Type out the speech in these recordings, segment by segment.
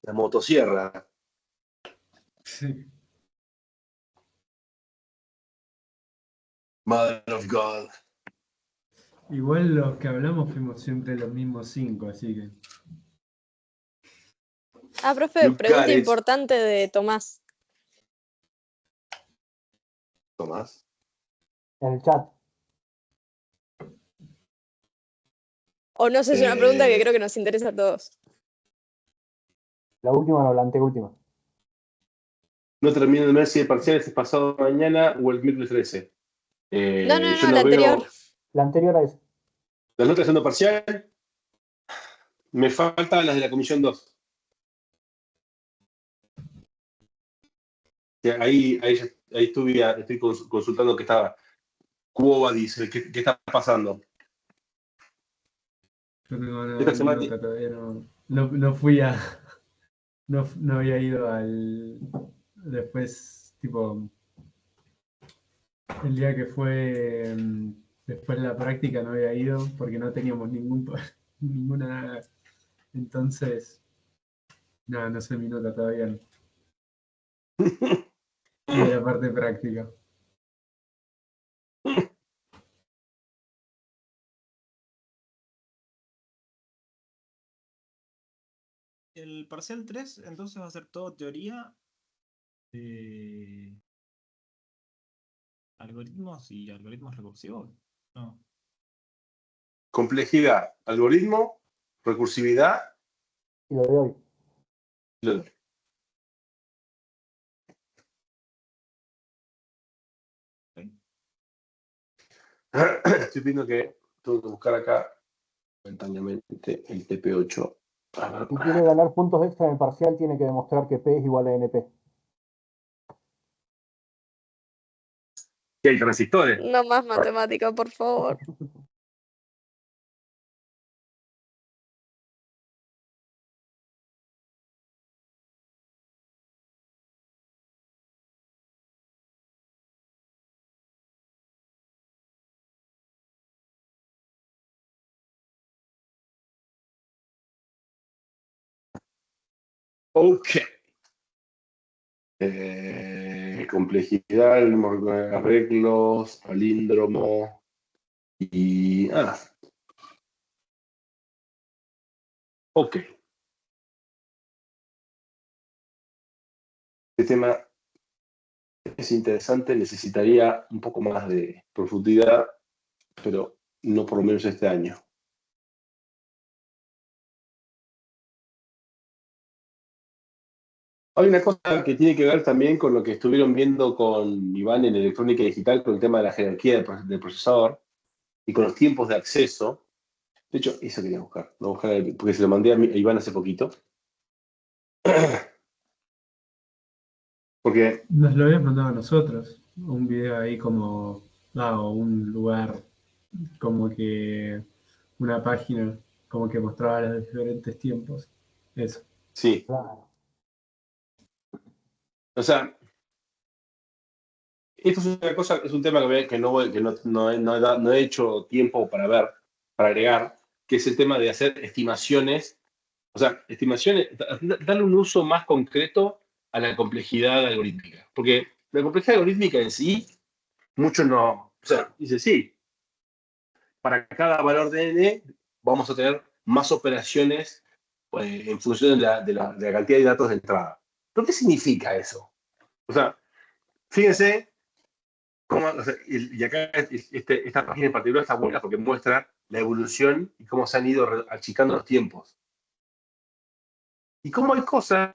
La motosierra. Sí. Mother of God. Igual los que hablamos fuimos siempre los mismos 5, así que. Profe, You pregunta got it. importante de Tomás. Tomás. En el chat. O no sé, es una pregunta que creo que nos interesa a todos. La última no, la anteúltima. No termino de ver si el parcial es pasado mañana o el miércoles 13. No, Yo la no veo anterior. La anterior a esa. las notas haciendo parcial. Me faltan las de la comisión 2. Ahí estoy consultando qué estaba. Cuba dice, ¿qué está pasando? Yo tengo Esta semana nota todavía, no fui a. No había ido al. Después, tipo. El día que fue. Después de la práctica no había ido porque no teníamos ninguna. Entonces. Nada, no sé mi nota todavía. De la parte práctica. El parcial 3 entonces va a ser todo teoría de algoritmos y algoritmos recursivos. No. Complejidad, algoritmo, recursividad. Y lo de hoy. Estoy viendo que tengo que buscar acá momentáneamente el TP8. Si quiere ganar puntos extra en el parcial, tiene que demostrar que P es igual a NP. ¿Qué hay transistores? No más matemática, por favor. Ok. Complejidad, arreglos, palíndromo y... Ok. Este tema es interesante, necesitaría un poco más de profundidad, pero no por lo menos este año. Hay una cosa que tiene que ver también con lo que estuvieron viendo con Iván en electrónica digital, con el tema de la jerarquía del procesador y con los tiempos de acceso. De hecho, eso quería buscar, porque se lo mandé a Iván hace poquito. Porque Nos lo habías mandado a nosotros. Un video ahí como. O un lugar como que. Una página como que mostraba los diferentes tiempos. Eso. sí, Claro. o sea, esto es una cosa, es un tema que no he hecho tiempo para agregar, que es el tema de hacer estimaciones, o sea, darle un uso más concreto a la complejidad algorítmica. Porque la complejidad algorítmica en sí, muchos no, o sea, dice sí, para cada valor de n vamos a tener más operaciones en función de la cantidad de datos de entrada. ¿Pero qué significa eso? O sea, fíjense cómo, o sea, y acá esta página en particular está buena porque muestra la evolución y cómo se han ido achicando los tiempos. Y cómo hay cosas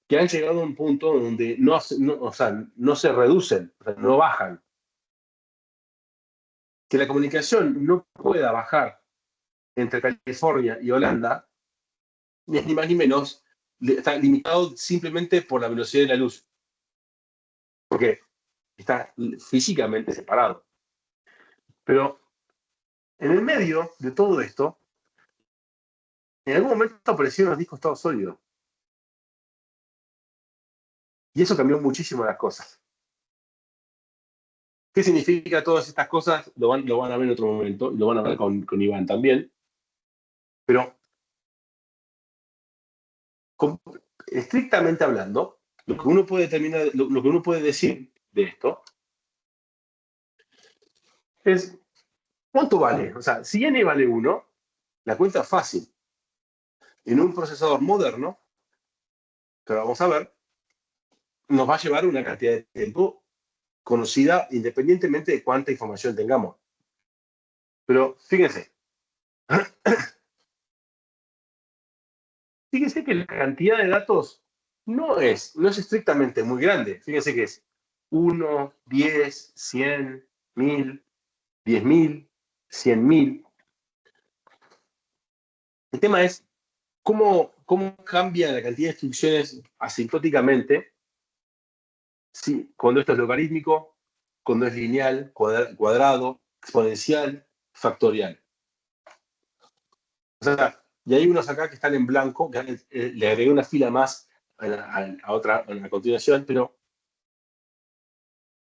que han llegado a un punto donde no se reducen, o sea, no bajan. Que la comunicación no pueda bajar entre California y Holanda, ni más ni menos, está limitado simplemente por la velocidad de la luz. Porque está físicamente separado. Pero en el medio de todo esto, en algún momento aparecieron los discos todos sólidos. Y eso cambió muchísimo las cosas. ¿Qué significa todas estas cosas? Lo van a ver en otro momento, y lo van a ver con Iván también. Pero estrictamente hablando, lo que uno puede determinar, lo que uno puede decir de esto es ¿cuánto vale? O sea, si n vale 1, la cuenta es fácil. En un procesador moderno, que ahora vamos a ver, nos va a llevar una cantidad de tiempo conocida independientemente de cuánta información tengamos. Pero fíjense, fíjense que la cantidad de datos no es estrictamente muy grande. Fíjense que es 1, 10, 100, 1000, 10.000, 100.000. El tema es cómo cambia la cantidad de instrucciones asintóticamente cuando esto es logarítmico, cuando es lineal, cuadrado, exponencial, factorial. O sea, y hay unos acá que están en blanco, que le agregué una fila más a otra a continuación, pero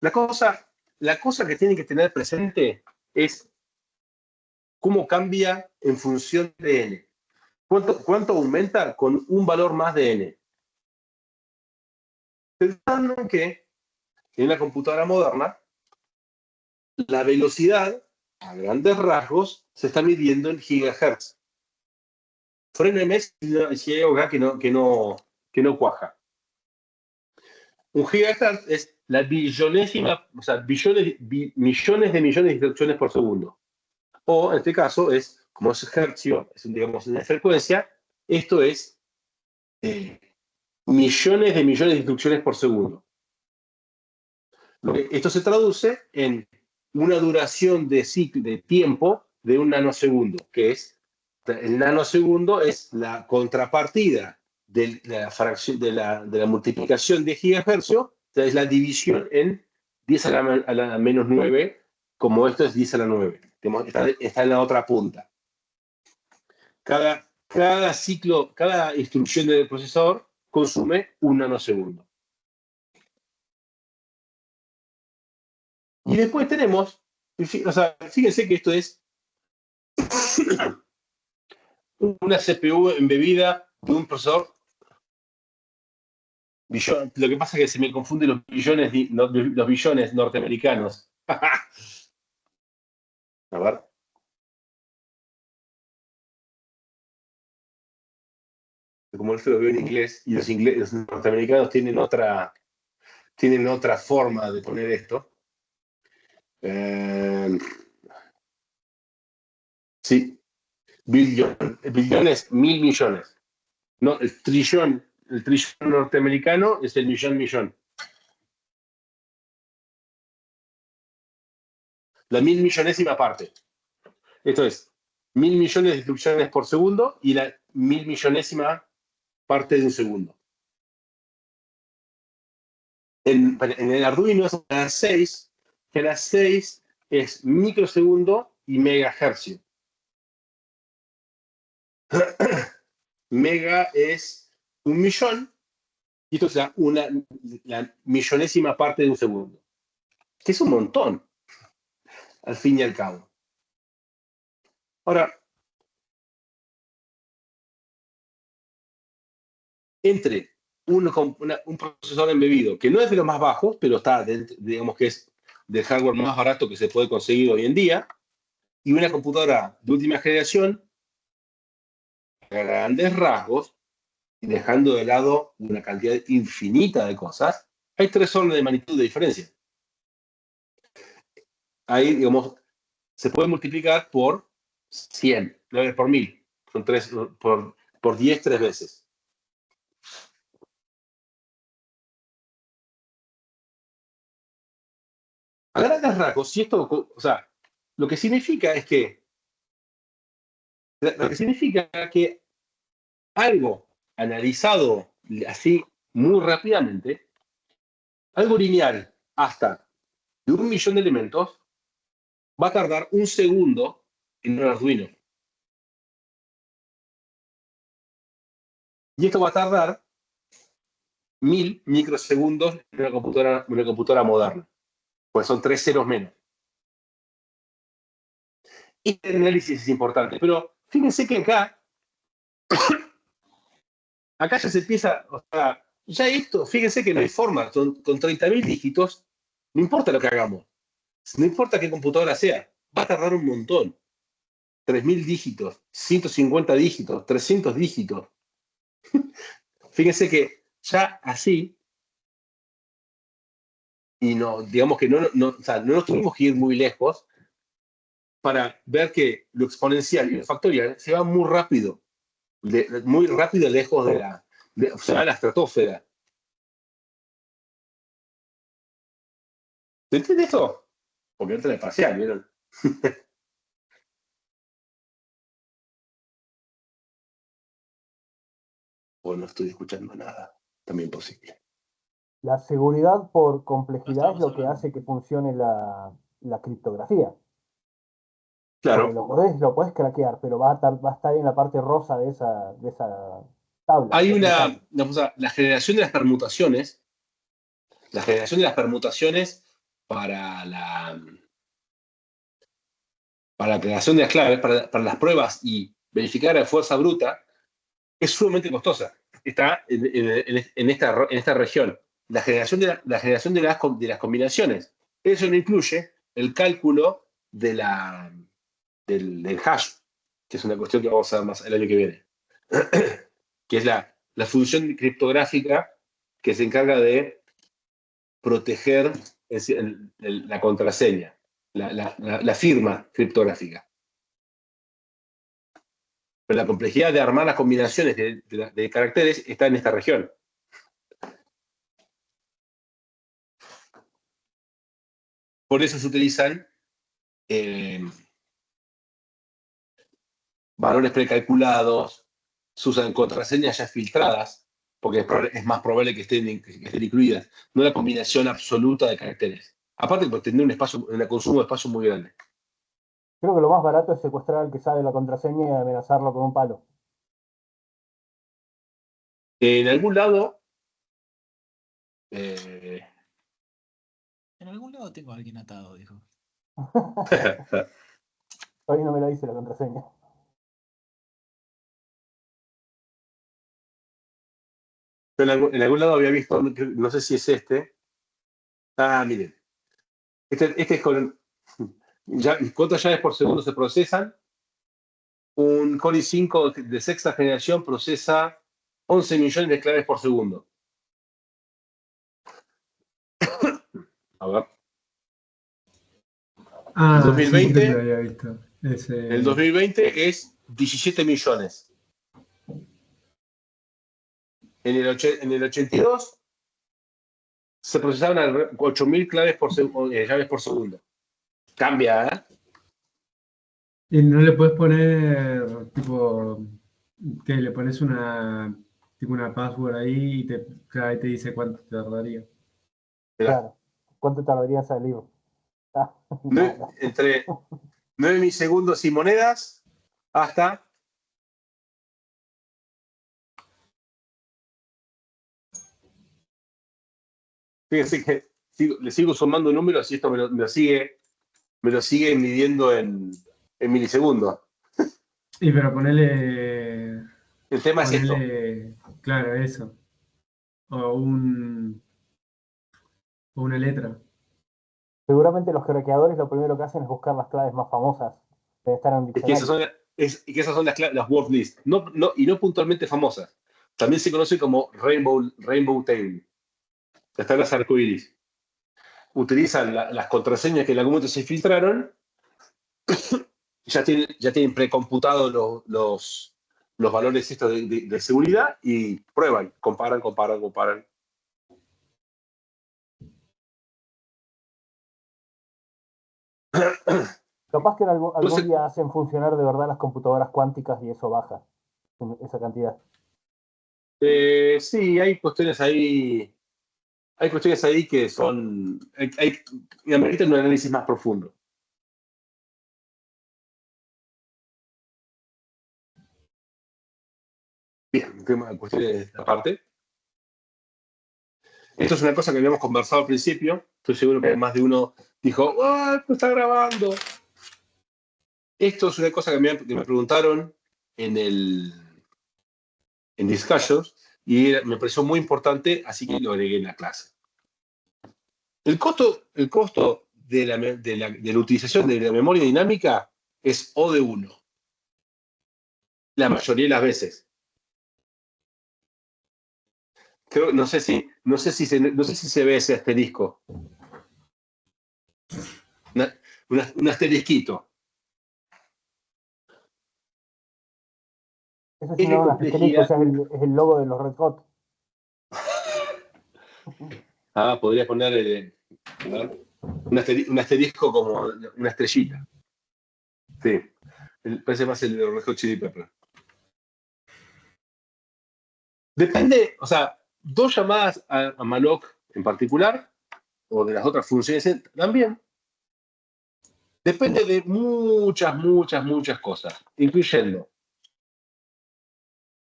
la cosa que tienen que tener presente es cómo cambia en función de n. ¿Cuánto aumenta con un valor más de n? Pensando en que en una computadora moderna, la velocidad, a grandes rasgos, se está midiendo en gigahertz. Fréneme si hay algo acá que no cuaja. Un gigahertz es la billonésima, o sea, millones de instrucciones por segundo. O, en este caso, como es hercio, es digamos una frecuencia, esto es millones de instrucciones por segundo. Esto se traduce en una duración de tiempo de un nanosegundo, que es, el nanosegundo es la contrapartida de la fracción de la multiplicación de gigahercios, o sea, es la división en 10 a la menos 9, como esto es 10 a la 9. Está en la otra punta. Cada ciclo, cada instrucción del procesador consume un nanosegundo. Y después tenemos, o sea, fíjense que esto es una CPU embebida de un procesador. Lo que pasa es que se me confunden los billones norteamericanos. A ver. Como esto lo veo en inglés, y los norteamericanos tienen otra forma de poner esto. Sí, billones, 1.000 millones. No, el trillón norteamericano es el millón. La 1.000 millonésima parte. Esto es 1.000 millones de instrucciones por segundo y la 1.000 millonésima parte de un segundo. En el Arduino es a las 6, que a las 6 es microsegundo y megahercio. Mega es 1.000.000 y esto es la millonésima parte de un segundo. Que es un montón, al fin y al cabo. Ahora, entre un procesador embebido, que no es de los más bajos, pero está, digamos que es del hardware más barato que se puede conseguir hoy en día, y una computadora de última generación, a grandes rasgos, y dejando de lado una cantidad infinita de cosas, hay 3 órdenes de magnitud de diferencia. Ahí, digamos, se puede multiplicar por 100, por 1000. Son 3, por 10, 3 veces. A grandes rasgos, si esto, o sea, lo que significa que algo analizado así muy rápidamente, algo lineal hasta de 1.000.000 de elementos, va a tardar un segundo en un Arduino. Y esto va a tardar 1.000 microsegundos en una computadora moderna. Pues son 3 ceros menos. Y el análisis es importante. Pero fíjense que acá acá ya se empieza, o sea, ya esto, fíjense que no hay forma, con 30.000 dígitos, no importa lo que hagamos, no importa qué computadora sea, va a tardar un montón. 3.000 dígitos, 150 dígitos, 300 dígitos. Fíjense que ya así, y no, digamos que o sea, no nos tuvimos que ir muy lejos para ver que lo exponencial y lo factorial se va muy rápido lejos o sea, la estratosfera. ¿Se entiende esto? Porque entra en el parcial, ¿vieron? O no estoy escuchando nada. También posible. La seguridad por No complejidad es estábamos lo que hablando. hace que funcione la criptografía. Porque Claro. lo podés craquear, pero va a estar en la parte rosa de esa tabla. Hay mecánica. la generación de las permutaciones, para la creación de las claves, para las pruebas y verificar la fuerza bruta, es sumamente costosa. Está en esta región. La generación de las combinaciones. Eso no incluye el cálculo del hash, que es una cuestión que vamos a ver más el año que viene. Que es la función criptográfica que se encarga de proteger la contraseña, la firma criptográfica. Pero la complejidad de armar las combinaciones de caracteres está en esta región. Por eso se utilizan valores precalculados, se usan contraseñas ya filtradas, porque es más probable que estén incluidas, no la combinación absoluta de caracteres. Aparte, por tener un consumo de espacio muy grande. Creo que lo más barato es secuestrar al que sabe la contraseña y amenazarlo con un palo. En algún lado, En algún lado tengo a alguien atado, dijo. Todavía no me la dice la contraseña. en algún lado había visto, no sé si es este. Ah, miren. Este es con. ¿Cuántas llaves por segundo se procesan? Un Core i5 de sexta generación procesa 11 millones de claves por segundo. A ver. Ah, El sí, 2020, creo que lo había visto. el 2020 es 17 millones. En el 82 se procesaban 8.000 llaves por segundo. Cambia, ¿eh? Y no le puedes poner, tipo, que le pones tipo una password ahí y te dice cuánto te tardaría. Claro. ¿Cuánto tardaría en salir? Ah, nada. Entre 9 milisegundos y monedas hasta. Fíjense que le sigo sumando números y esto me lo sigue midiendo en milisegundos. Y pero ponele, El tema es esto. claro, eso. O o una letra. Seguramente los craqueadores lo primero que hacen es buscar las claves más famosas. Debe estar en un Es que esas diccionario. son las word lists. Y no puntualmente famosas. También se conoce como Rainbow Table. Están las arcoiris. Utilizan las contraseñas que en algún momento se filtraron. Ya tienen precomputados los valores estos de seguridad y prueban, comparan. Capaz que algún Entonces, día hacen funcionar de verdad las computadoras cuánticas y eso baja esa cantidad. sí, hay cuestiones ahí. Hay cuestiones ahí que son. Ameritan un análisis más profundo. Bien, tema de cuestiones aparte. Esto es una cosa que habíamos conversado al principio. Estoy seguro que más de uno dijo, ¡ah, no está grabando! Esto es una cosa que me preguntaron en Discussions, y me pareció muy importante, así que lo agregué en la clase. El costo de la utilización de la memoria dinámica es O de 1, la mayoría de las veces. No sé si se ve ese asterisco. Un asterisquito. Eso sí, no, un asterisco, o sea, es el logo de los Red Hot. Podría poner un asterisco como una estrellita. Sí, parece más el de los Red Hot Chili Peppers. Depende, o sea, 2 llamadas a malloc en particular, o de las otras funciones también, depende de muchas cosas, incluyendo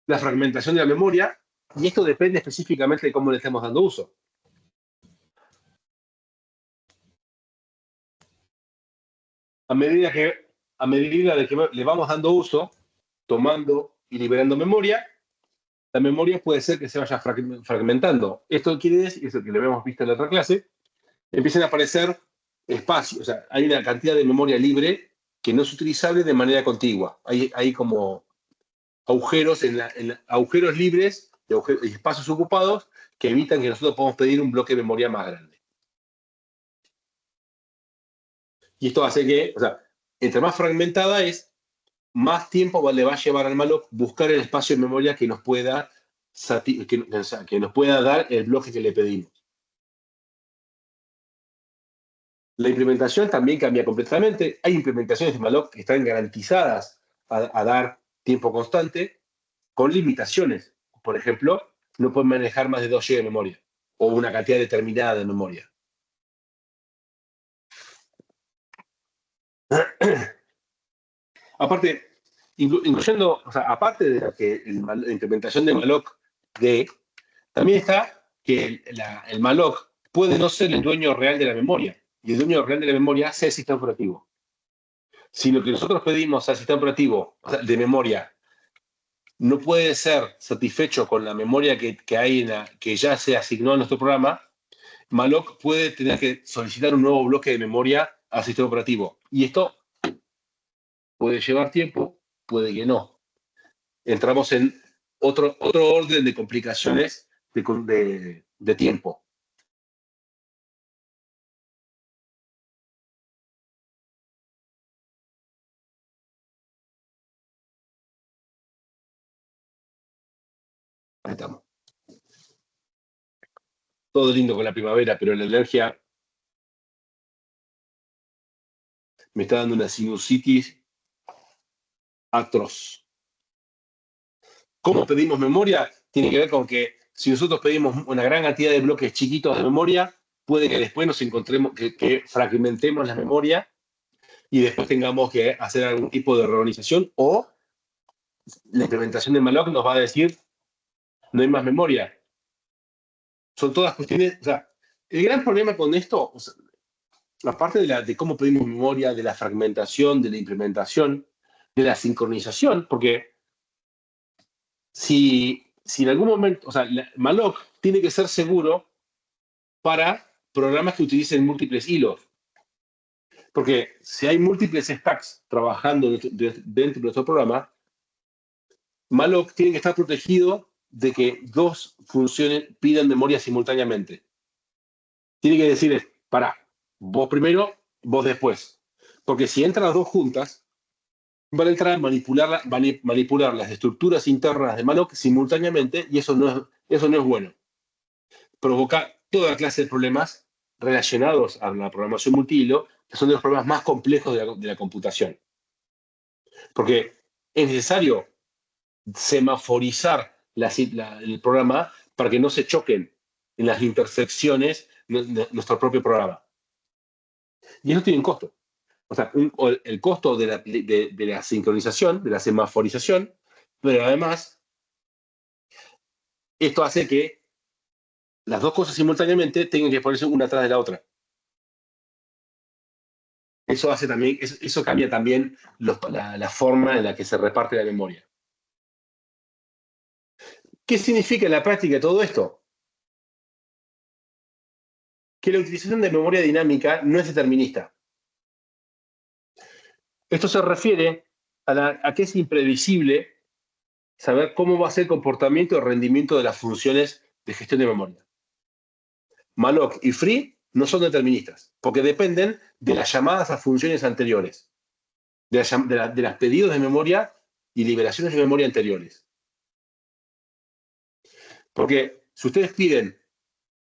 la fragmentación de la memoria, y esto depende específicamente de cómo le estemos dando uso. A medida de que le vamos dando uso, tomando y liberando memoria, la memoria puede ser que se vaya fragmentando. Esto quiere decir, eso que lo habíamos visto en la otra clase, empiezan a aparecer espacios, o sea, hay una cantidad de memoria libre que no es utilizable de manera contigua. Hay como agujeros, agujeros libres y espacios ocupados que evitan que nosotros podamos pedir un bloque de memoria más grande. Y esto hace que, o sea, entre más fragmentada es, más tiempo le va a llevar al malloc buscar el espacio de memoria que nos pueda dar el bloque que le pedimos. La implementación también cambia completamente. Hay implementaciones de malloc que están garantizadas a dar tiempo constante con limitaciones. Por ejemplo, no pueden manejar más de 2 GB de memoria o una cantidad determinada de memoria. Aparte, incluyendo, o sea, aparte de la implementación de malloc D, también está que el malloc puede no ser el dueño real de la memoria, y el dueño real de la memoria sea el sistema operativo. Si lo que nosotros pedimos al sistema operativo, o sea, de memoria, no puede ser satisfecho con la memoria que ya se asignó a nuestro programa, malloc puede tener que solicitar un nuevo bloque de memoria al sistema operativo. Y esto puede llevar tiempo, puede que no. Entramos en otro orden de complicaciones de tiempo. Ahí estamos. Todo lindo con la primavera, pero la alergia me está dando una sinusitis atroz. ¿Cómo pedimos memoria? Tiene que ver con que si nosotros pedimos una gran cantidad de bloques chiquitos de memoria, puede que después nos encontremos, que fragmentemos la memoria y después tengamos que hacer algún tipo de reorganización, o la implementación de malloc nos va a decir no hay más memoria. Son todas cuestiones, o sea, el gran problema con esto, o sea, la parte de cómo pedimos memoria, de la fragmentación, de la implementación, de la sincronización, porque si en algún momento, o sea, malloc tiene que ser seguro para programas que utilicen múltiples hilos. Porque si hay múltiples stacks trabajando dentro de nuestro programa, malloc tiene que estar protegido de que 2 funciones pidan memoria simultáneamente. Tiene que decir, pará, vos primero, vos después. Porque si entran las 2 juntas, van a entrar a manipular las estructuras internas de malloc simultáneamente, y eso no es bueno. Provoca toda clase de problemas relacionados a la programación multihilo, que son de los problemas más complejos de la computación. Porque es necesario semaforizar el programa para que no se choquen en las intersecciones de nuestro propio programa. Y eso tiene un costo. O sea, el costo de la sincronización, de la semaforización, pero además, esto hace que las 2 cosas simultáneamente tengan que ponerse una atrás de la otra. Eso cambia también la forma en la que se reparte la memoria. ¿Qué significa en la práctica todo esto? Que la utilización de memoria dinámica no es determinista. Esto se refiere a que es imprevisible saber cómo va a ser el comportamiento o rendimiento de las funciones de gestión de memoria. malloc y free no son deterministas, porque dependen de las llamadas a funciones anteriores, de las pedidos de memoria y liberaciones de memoria anteriores. Porque si ustedes piden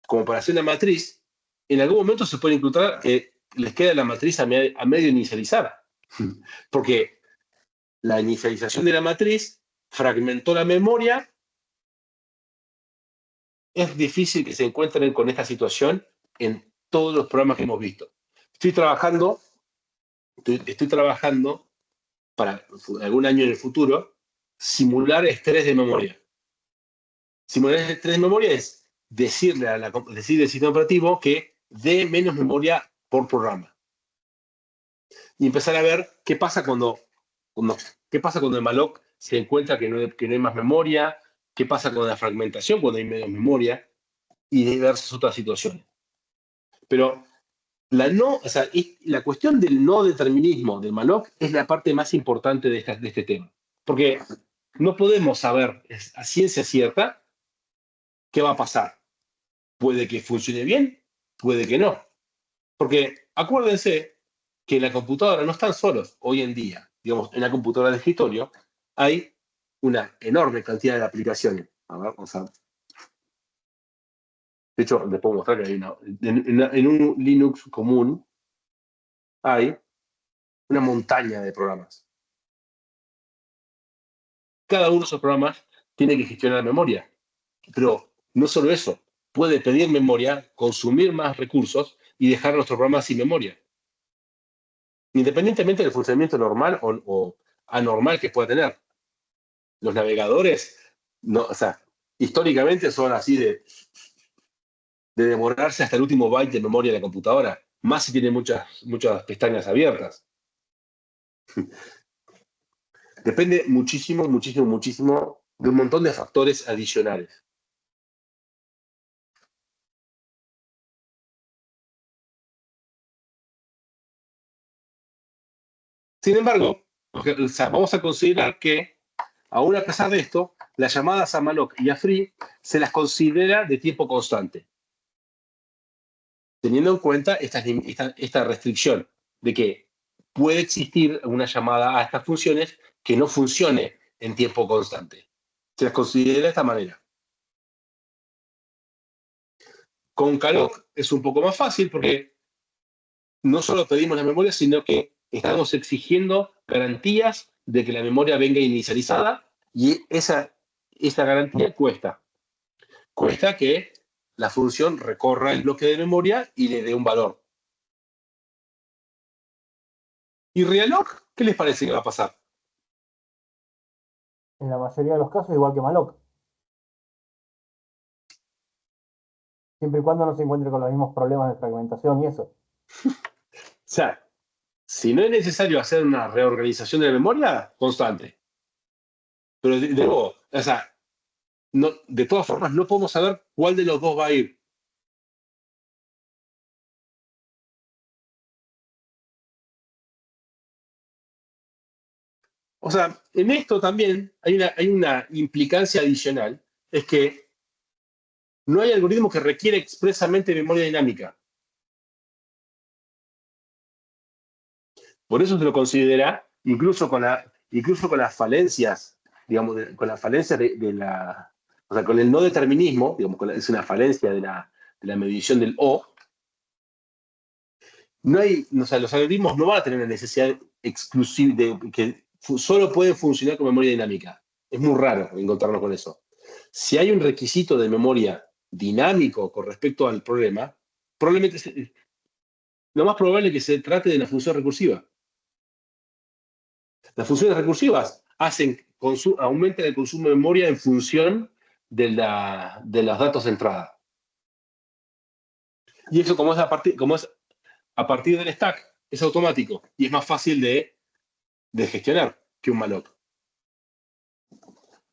como para hacer una matriz, en algún momento se puede encontrar que les queda la matriz a medio inicializar. Porque la inicialización de la matriz fragmentó la memoria. Es difícil que se encuentren con esta situación en todos los programas que hemos visto. Estoy trabajando para algún año en el futuro simular estrés de memoria. Simular estrés de memoria es decirle al sistema operativo que dé menos memoria por programa. Y empezar a ver qué pasa cuando el malloc se encuentra que no hay más memoria, qué pasa con la fragmentación cuando hay menos memoria y diversas otras situaciones. Pero la cuestión del no determinismo del malloc es la parte más importante de este tema. Porque no podemos saber a ciencia cierta qué va a pasar. Puede que funcione bien, puede que no. Porque acuérdense que en la computadora no están solos hoy en día. Digamos, en la computadora de escritorio hay una enorme cantidad de aplicaciones. A ver, vamos a ver. De hecho, les puedo mostrar que hay en un Linux común hay una montaña de programas. Cada uno de esos programas tiene que gestionar memoria. Pero no solo eso, puede pedir memoria, consumir más recursos y dejar nuestro programa sin memoria. Independientemente del funcionamiento normal o anormal que pueda tener. Los navegadores, históricamente son así de demorarse hasta el último byte de memoria de la computadora, más si tiene muchas pestañas abiertas. Depende muchísimo de un montón de factores adicionales. Sin embargo, vamos a considerar que, aún a pesar de esto, las llamadas a malloc y a free se las considera de tiempo constante, teniendo en cuenta esta restricción de que puede existir una llamada a estas funciones que no funcione en tiempo constante. Se las considera de esta manera. Con calloc es un poco más fácil porque no solo pedimos la memoria, sino que estamos exigiendo garantías de que la memoria venga inicializada y esa garantía cuesta. Cuesta que la función recorra el bloque de memoria y le dé un valor. ¿Y realloc? ¿Qué les parece que va a pasar? En la mayoría de los casos, igual que malloc. Siempre y cuando no se encuentre con los mismos problemas de fragmentación y eso. O sea, si no es necesario hacer una reorganización de la memoria, constante. Pero de nuevo, de todas formas, no podemos saber cuál de los dos va a ir. O sea, en esto también hay una implicancia adicional, es que no hay algoritmo que requiere expresamente memoria dinámica. Por eso se lo considera, incluso con las falencias, digamos, con las falencias o sea, con el no determinismo, digamos, es una falencia de la medición del O. Los algoritmos no van a tener una necesidad exclusiva de que solo pueden funcionar con memoria dinámica. Es muy raro encontrarnos con eso. Si hay un requisito de memoria dinámico con respecto al problema, probablemente lo más probable es que se trate de una función recursiva. Las funciones recursivas aumentan el consumo de memoria en función de los datos de entrada. Y eso, como es a partir del stack, es automático y es más fácil de gestionar que un malloc.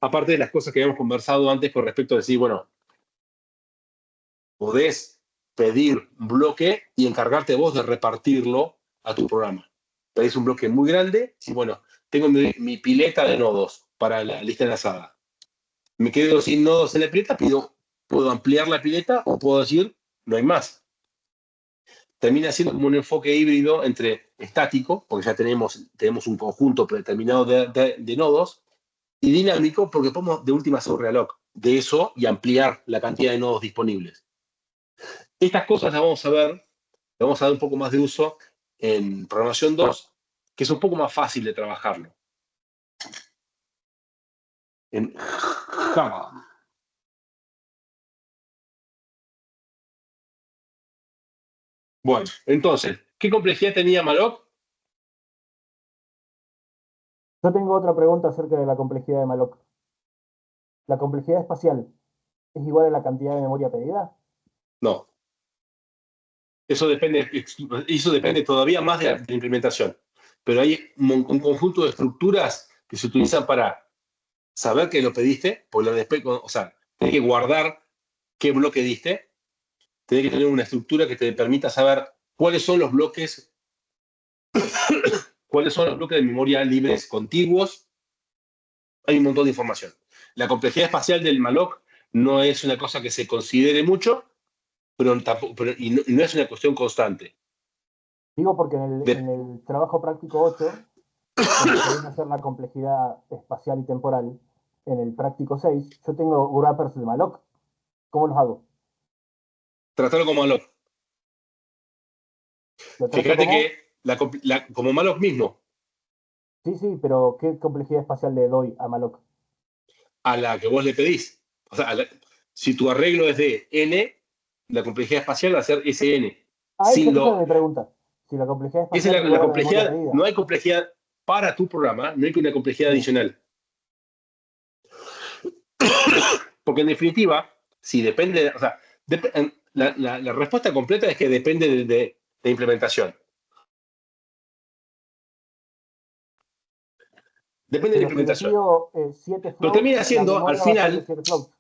aparte de las cosas que habíamos conversado antes con respecto a decir, bueno, podés pedir un bloque y encargarte vos de repartirlo a tu programa. Pedís un bloque muy grande y bueno, tengo mi pileta de nodos para la lista enlazada. Me quedo sin nodos en la pileta, puedo ampliar la pileta o puedo decir, no hay más. Termina siendo como un enfoque híbrido entre estático, porque ya tenemos un conjunto predeterminado de nodos, y dinámico, porque podemos de última hacer un reloj de eso y ampliar la cantidad de nodos disponibles. Estas cosas las vamos a ver, le vamos a dar un poco más de uso en programación 2, que es un poco más fácil de trabajarlo. En Java. Bueno, entonces, ¿qué complejidad tenía malloc? Yo tengo otra pregunta acerca de la complejidad de malloc. ¿La complejidad espacial es igual a la cantidad de memoria pedida? No. Eso depende todavía más de la implementación. Pero hay un conjunto de estructuras que se utilizan para saber que lo pediste, o sea, tenés que guardar qué bloque diste, tenés que tener una estructura que te permita saber cuáles son los bloques de memoria libres contiguos. Hay un montón de información. La complejidad espacial del malloc no es una cosa que se considere mucho, y no es una cuestión constante. Digo porque en el trabajo práctico 8, cuando querés hacer la complejidad espacial y temporal, en el práctico 6, yo tengo wrappers de malloc. ¿Cómo los hago? Tratarlo como malloc. ¿Lo trato Fíjate como? que como malloc mismo, Sí, sí, pero ¿qué complejidad espacial le doy a malloc? a la que vos le pedís. O sea, si tu arreglo es de n, la complejidad espacial va a ser Sn. Ah, esa es mi pregunta. Si la complejidad Esa espacial es es la igual a la memoria complejidad. pedida. No hay complejidad para tu programa, no hay una complejidad Sí. adicional. Porque en definitiva, si depende, o sea, la respuesta completa es que depende de implementación. Depende de la Pero si le implementación. pido 7 Pero floats, termina la siendo, al memoria va a ser de final, 7 floats.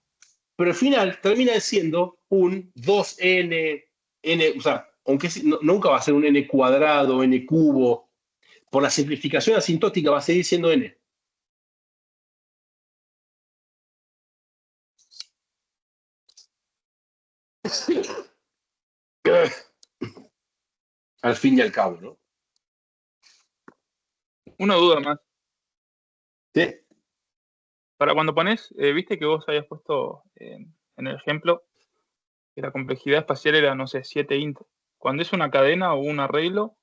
pero al final termina siendo un 2n, o sea, aunque nunca va a ser un n cuadrado, n cubo, por la simplificación asintótica va a seguir siendo n. Al fin y al cabo, ¿no? Una duda más. ¿Sí? Para cuando pones, viste que vos habías puesto en el ejemplo que la complejidad espacial era, no sé, 7 int. Cuando es una cadena o un arreglo,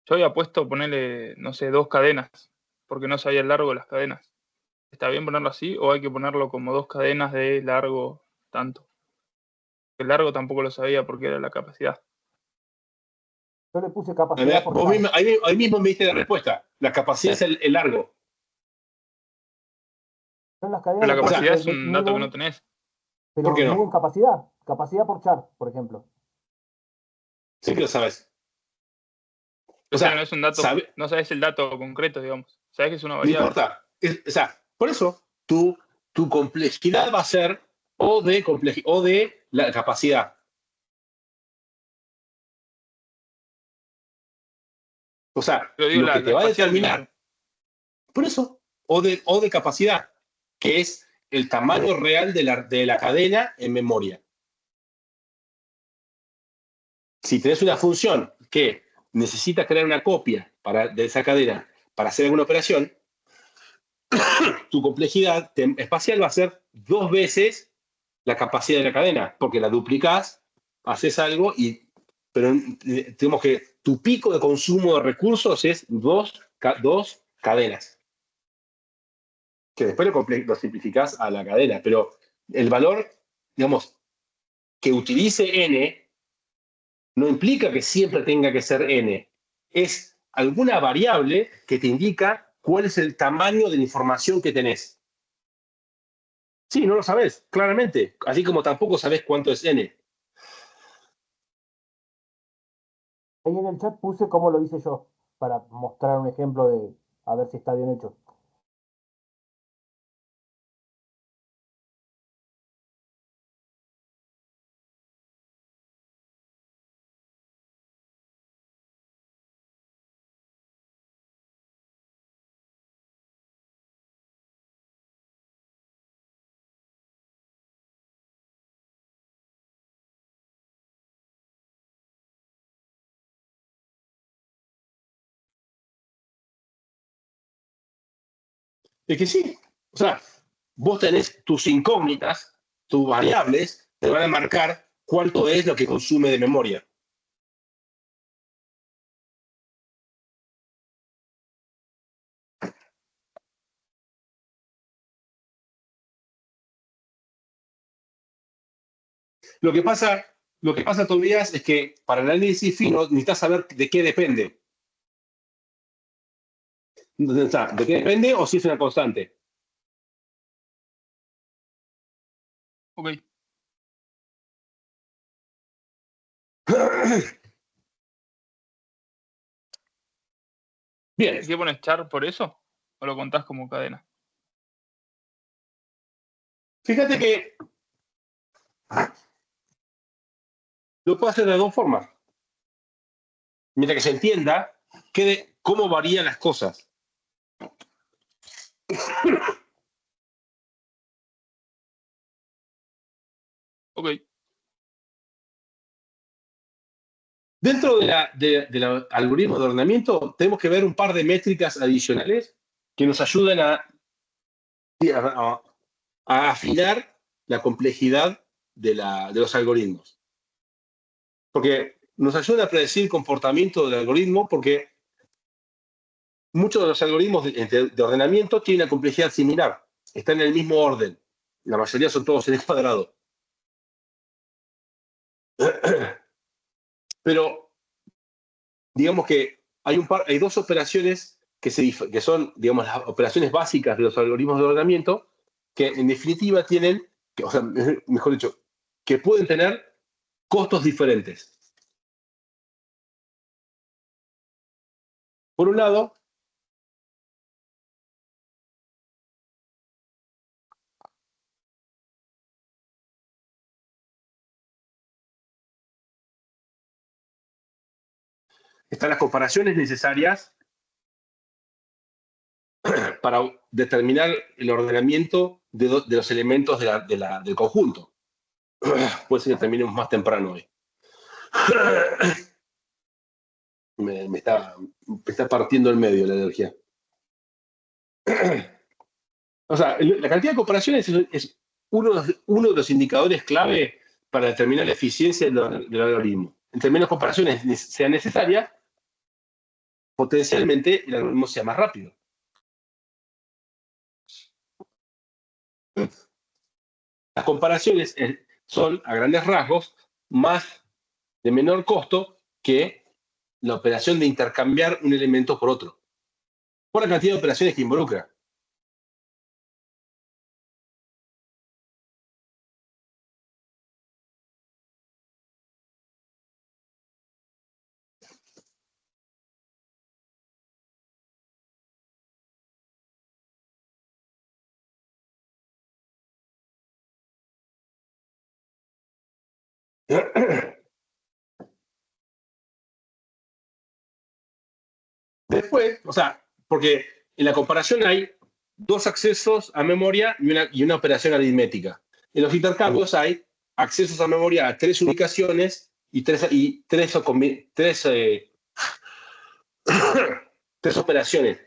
yo había puesto ponerle, no sé, 2 cadenas, porque no sabía el largo de las cadenas. ¿Está bien ponerlo así o hay que ponerlo como 2 cadenas de largo tanto? El largo tampoco lo sabía porque era la capacidad. Yo le puse capacidad por Vos char. mismo, ahí mismo me diste la respuesta. La capacidad es el largo. Yo en las Pero cadenas la le puse capacidad que es un dato que no miden, tenés. ¿Por pero qué no? miden capacidad. Capacidad por char, por ejemplo. Sí que lo sabes. O Pero sea, no es un dato, no sabes el dato concreto, digamos. Sabes que es una no variable. importa. O sea, por eso tu complejidad va a ser o de la capacidad. O sea, Pero digo, lo que la te va a espacial mismo. determinar, por eso, o de capacidad, que es el tamaño real de la cadena en memoria. Si tenés una función que necesita crear una copia de esa cadena para hacer alguna operación, tu complejidad espacial va a ser 2 veces la capacidad de la cadena, porque la duplicás, haces algo, pero tenemos que tu pico de consumo de recursos es dos cadenas, que después lo simplificás a la cadena, pero el valor, digamos, que utilice n no implica que siempre tenga que ser n. Es alguna variable que te indica cuál es el tamaño de la información que tenés. Sí, no lo sabés, claramente. Así como tampoco sabés cuánto es n. Ahí en el chat puse cómo lo hice yo, para mostrar un ejemplo de a ver si está bien hecho. Es que sí. O sea, vos tenés tus incógnitas, tus variables, te van a marcar cuánto es lo que consume de memoria. Lo que pasa, Tobías, es que para el análisis fino necesitas saber de qué depende. ¿De qué depende o si es una constante? Ok. Bien. ¿Qué pones char por eso? ¿O lo contás como cadena? Fíjate que lo puedo hacer de dos formas. Mientras que se entienda cómo varían las cosas. Ok. Dentro del algoritmo de ordenamiento tenemos que ver un par de métricas adicionales que nos ayudan a afinar la complejidad de los algoritmos. Porque nos ayuda a predecir el comportamiento del algoritmo, porque muchos de los algoritmos de ordenamiento tienen una complejidad similar. Están en el mismo orden. La mayoría son todos en el cuadrado. Pero digamos que hay dos operaciones que son, digamos, las operaciones básicas de los algoritmos de ordenamiento, que en definitiva tienen, o sea, mejor dicho, que pueden tener costos diferentes. Por un lado, están las comparaciones necesarias para determinar el ordenamiento de los elementos del conjunto. Puede ser que terminemos más temprano hoy. Me está partiendo el medio la energía. O sea, la cantidad de comparaciones es uno de los indicadores clave para determinar la eficiencia del algoritmo. Entre menos comparaciones sean necesarias, potencialmente el algoritmo sea más rápido. Las comparaciones son, a grandes rasgos, de menor costo que la operación de intercambiar un elemento por otro, por la cantidad de operaciones que involucra. Después, o sea, porque en la comparación hay dos accesos a memoria y una operación aritmética. En los intercambios hay accesos a memoria a 3 ubicaciones y tres operaciones.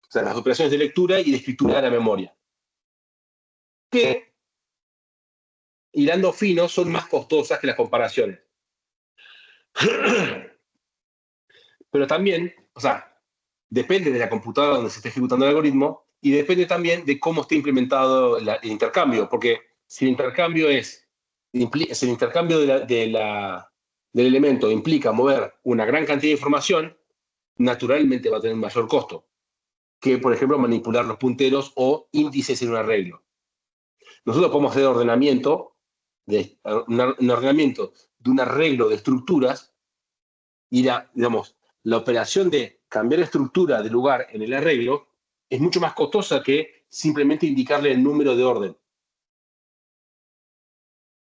O sea, las operaciones de lectura y de escritura de la memoria. Que, hilando fino, son más costosas que las comparaciones. Pero también, o sea, depende de la computadora donde se esté ejecutando el algoritmo y depende también de cómo esté implementado el intercambio, porque si el intercambio del elemento implica mover una gran cantidad de información, naturalmente va a tener un mayor costo que, por ejemplo, manipular los punteros o índices en un arreglo. Nosotros podemos hacer un ordenamiento de un arreglo de estructuras y digamos, la operación de cambiar estructura de lugar en el arreglo es mucho más costosa que simplemente indicarle el número de orden.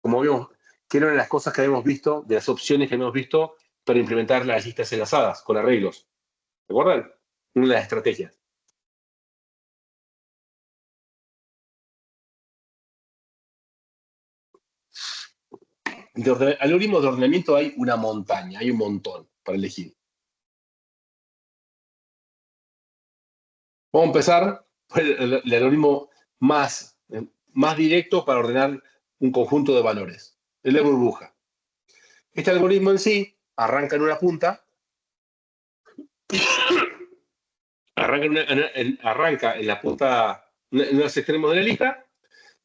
Como vimos, que era una de las cosas que habíamos visto, de las opciones que habíamos visto para implementar las listas enlazadas con arreglos. ¿Recuerdan? Una de las estrategias. Algoritmos de ordenamiento hay una montaña, hay un montón para elegir. Vamos a empezar el algoritmo más directo para ordenar un conjunto de valores, el de burbuja. Este algoritmo en sí arranca en una punta, arranca en la punta, en los extremos de la lista,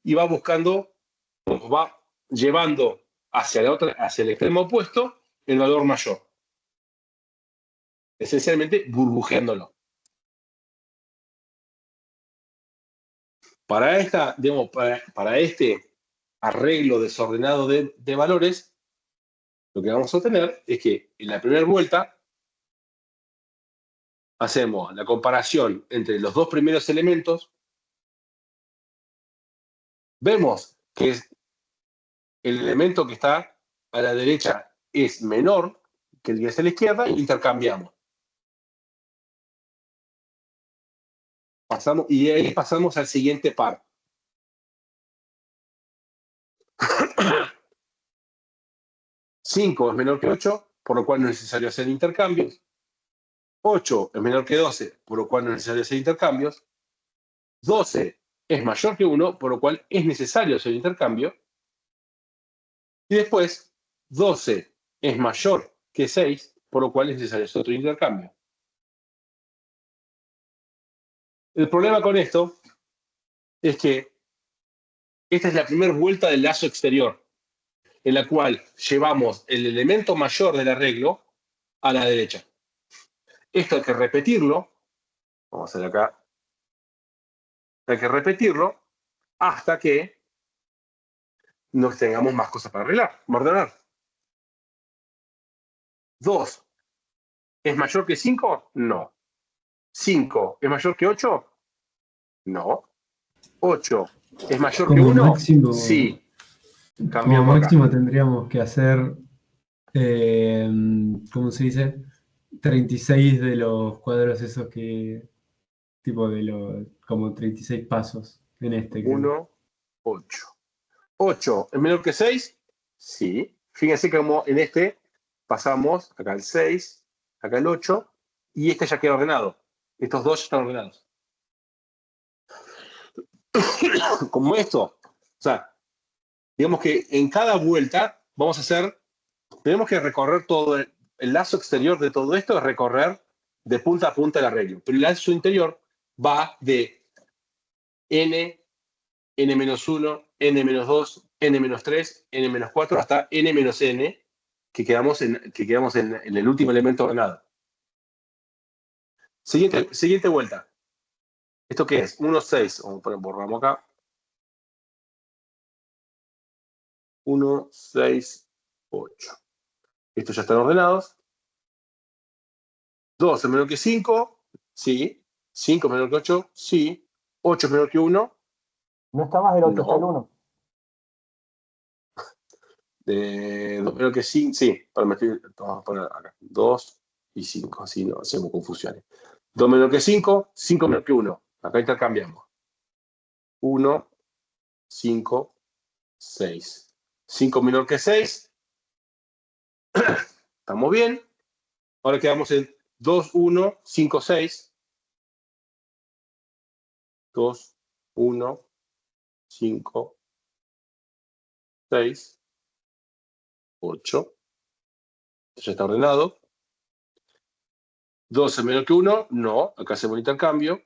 y va buscando, va llevando hacia el extremo opuesto el valor mayor. Esencialmente burbujeándolo. Para este arreglo desordenado de valores, lo que vamos a obtener es que en la primera vuelta hacemos la comparación entre los dos primeros elementos, vemos que el elemento que está a la derecha es menor que el que está a la izquierda, e intercambiamos. Y ahí pasamos al siguiente par. Cinco es menor que 8, por lo cual no es necesario hacer intercambios. 8 es menor que 12, por lo cual no es necesario hacer intercambios. 12 es mayor que 1, por lo cual es necesario hacer intercambio. Y después, 12 es mayor que 6, por lo cual es necesario hacer otro intercambio. El problema con esto es que esta es la primera vuelta del lazo exterior, en la cual llevamos el elemento mayor del arreglo a la derecha. Esto hay que repetirlo. Vamos a hacer acá. Hay que repetirlo hasta que no tengamos más cosas para arreglar, ordenar. 2 ¿es mayor que 5? No. 5 ¿es mayor que 8? No. 8 ¿es mayor que Como 1? máximo, Sí. como Cambiamos máximo acá. tendríamos que hacer, ¿cómo se dice? 36 de los cuadros esos que, tipo de los, como 36 pasos en este, creo. 1, 8. 8 ¿es menor que 6? Sí. Fíjense cómo en este pasamos acá el 6, acá el 8, y este ya queda ordenado. Estos dos ya están ordenados. Como esto, o sea, digamos que en cada vuelta vamos a hacer, tenemos que recorrer todo el lazo exterior de todo esto, es recorrer de punta a punta el arreglo. Pero el lazo interior va de n, n-1, n-2, n-3, n-4 hasta n-n, que quedamos en el último elemento ordenado. Siguiente vuelta. ¿Esto qué es? 1, 6. Vamos a poner, borramos acá. 1, 6, 8. Estos ya están ordenados. 2 es menor que 5. Sí. 5 es menor que 8. Sí. 8 es menor que 1. No está más del 8, está el No. 1. 2 menor que 5. Sí. Vamos a poner acá. 2 y 5. Así no hacemos confusiones. 2 menor que 5. 5 menor que 1. Acá intercambiamos. 1, 5, 6. 5 menor que 6. Estamos bien. Ahora quedamos en 2, 1, 5, 6. 2, 1, 5, 6, 8. Ya está ordenado. 2 es menor que 1. No. Acá hacemos un intercambio.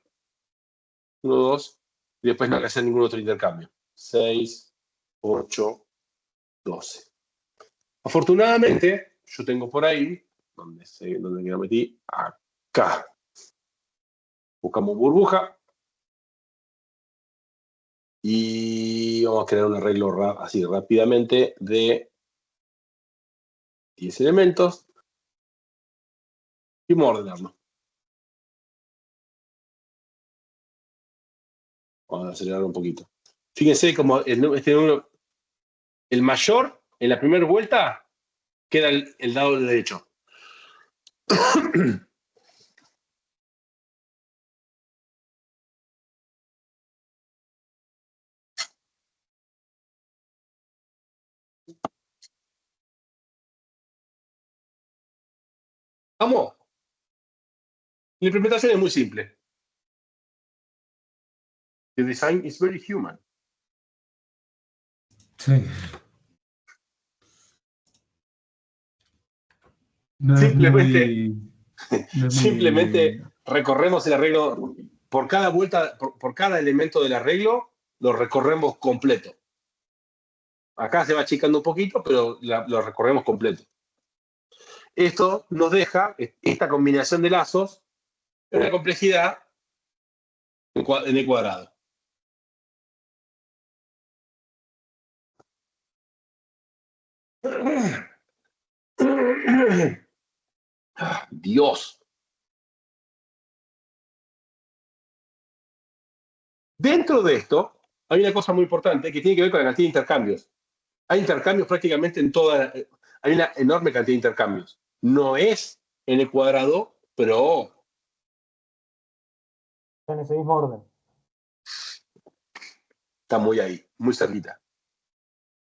1, 2. Y después no hay que hacer ningún otro intercambio. 6, 8, 12. Afortunadamente, yo tengo por ahí, ¿dónde lo metí? Acá. Buscamos burbuja. Y vamos a crear un arreglo así rápidamente de 10 elementos. Y vamos a ordenarlo. Vamos a acelerar un poquito. Fíjense como este número, el mayor, en la primera vuelta, queda el lado derecho. ¿Vamos? La implementación es muy simple. The design is very human. Sí. No es Simplemente, no es simplemente recorremos el arreglo por cada vuelta, por cada elemento del arreglo, lo recorremos completo. Acá se va achicando un poquito, pero lo recorremos completo. Esto nos deja esta combinación de lazos en una complejidad en el cuadrado. Dios. Dentro de esto hay una cosa muy importante que tiene que ver con la cantidad de intercambios. Hay intercambios prácticamente en toda... Hay una enorme cantidad de intercambios. No es en el cuadrado, pero... En ese mismo orden. Está muy ahí, muy cerquita.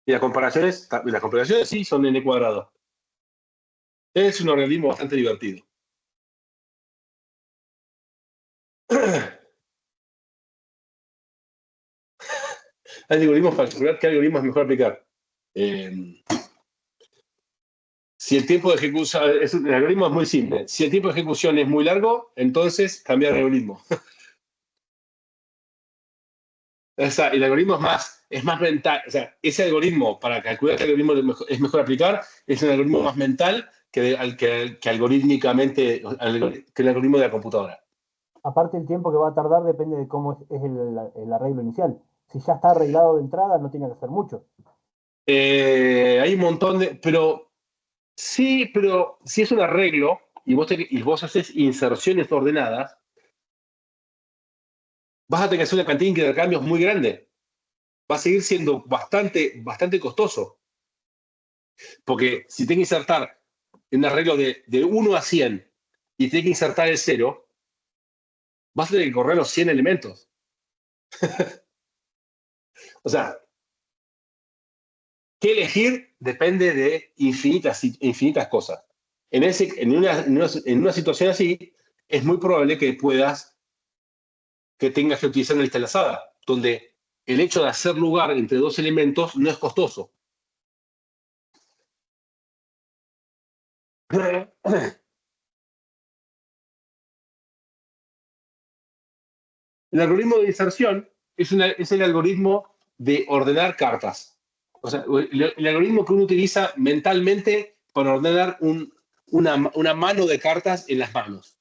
Y las comparaciones sí son n cuadrado. Es un organismo bastante divertido. Hay algoritmos para calcular qué algoritmo es mejor aplicar. Si el tiempo de ejecución... el algoritmo es muy simple. Si el tiempo de ejecución es muy largo, entonces cambiar el algoritmo. O sea, el algoritmo es más mental. O sea, ese algoritmo, para calcular qué algoritmo es mejor aplicar, es un algoritmo más mental que algorítmicamente, que el algoritmo de la computadora. Aparte, el tiempo que va a tardar depende de cómo es el arreglo inicial. Si ya está arreglado de entrada, no tiene que hacer mucho. Hay un montón de... Pero sí, pero si es un arreglo y vos haces inserciones ordenadas, vas a tener que hacer una cantidad de intercambios muy grande. Va a seguir siendo bastante costoso. Porque si tengo que insertar en un arreglo de 1 a 100 y tengo que insertar el 0, vas a tener que correr los 100 elementos. O sea, qué elegir depende de infinitas cosas. En una situación así, es muy probable que tengas que utilizar una lista enlazada, donde el hecho de hacer lugar entre dos elementos no es costoso. El algoritmo de inserción es el algoritmo de ordenar cartas. O sea, el algoritmo que uno utiliza mentalmente para ordenar una mano de cartas en las manos.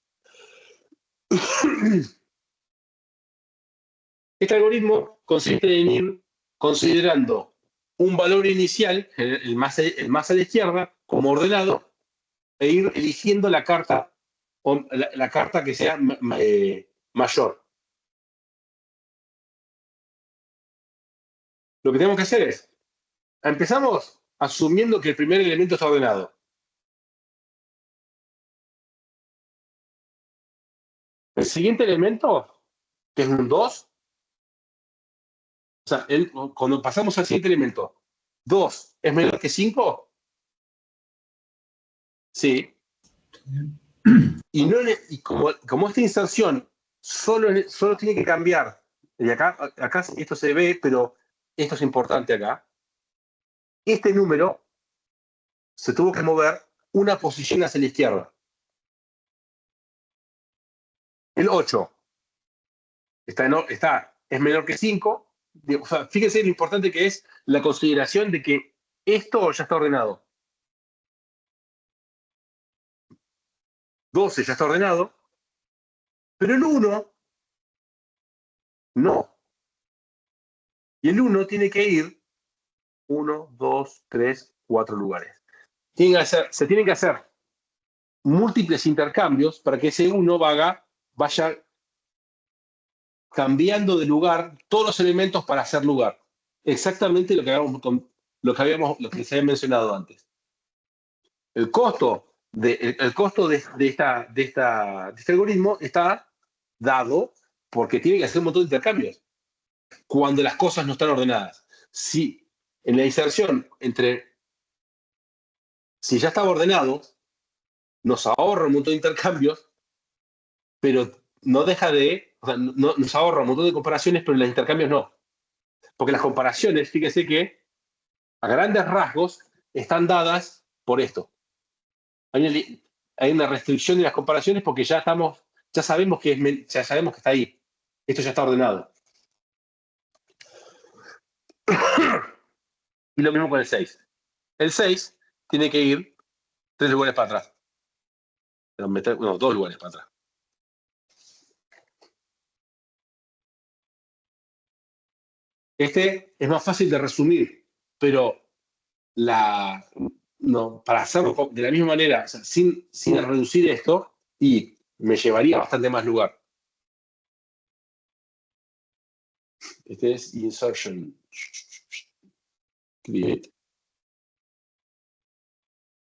Este algoritmo consiste en ir considerando un valor inicial, el más a la izquierda, como ordenado, e ir eligiendo la carta que sea mayor. Lo que tenemos que hacer es, empezamos asumiendo que el primer elemento está ordenado. El siguiente elemento, que es un 2, o sea, cuando pasamos al siguiente elemento, 2 es menor que 5, sí. Y como esta inserción solo tiene que cambiar, y acá esto se ve, pero esto es importante acá, este número se tuvo que mover una posición hacia la izquierda. El 8 es menor que 5. O sea, fíjense lo importante que es la consideración de que esto ya está ordenado. 12 ya está ordenado, pero el 1 no. Y el 1 tiene que ir 1, 2, 3, 4 lugares. Se tienen que hacer múltiples intercambios para que ese 1 vaya cambiando de lugar todos los elementos para hacer lugar. Exactamente lo que se había mencionado antes. El costo de este algoritmo está dado porque tiene que hacer un montón de intercambios cuando las cosas no están ordenadas. Si en la inserción si ya estaba ordenado, nos ahorra un montón de intercambios, pero no deja de o sea, nos ahorra un montón de comparaciones, pero en los intercambios no. Porque las comparaciones, fíjese que a grandes rasgos están dadas por esto. Hay una restricción de las comparaciones porque ya sabemos que está ahí. Esto ya está ordenado. Y lo mismo con el 6. El 6 tiene que ir 3 lugares para atrás. 2 lugares para atrás. Este es más fácil de resumir, pero para hacerlo de la misma manera, o sea, sin reducir esto, y me llevaría bastante más lugar. Este es insertion. Create.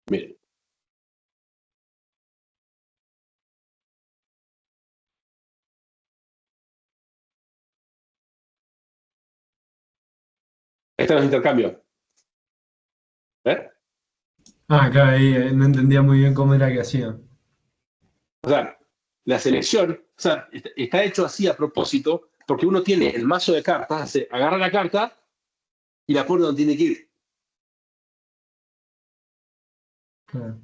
Miren. Este es el intercambio. Claro, ahí no entendía muy bien cómo era que hacían. O sea, la selección, o sea, está hecho así a propósito, porque uno tiene el mazo de cartas, agarra la carta y la pone donde tiene que ir. Claro.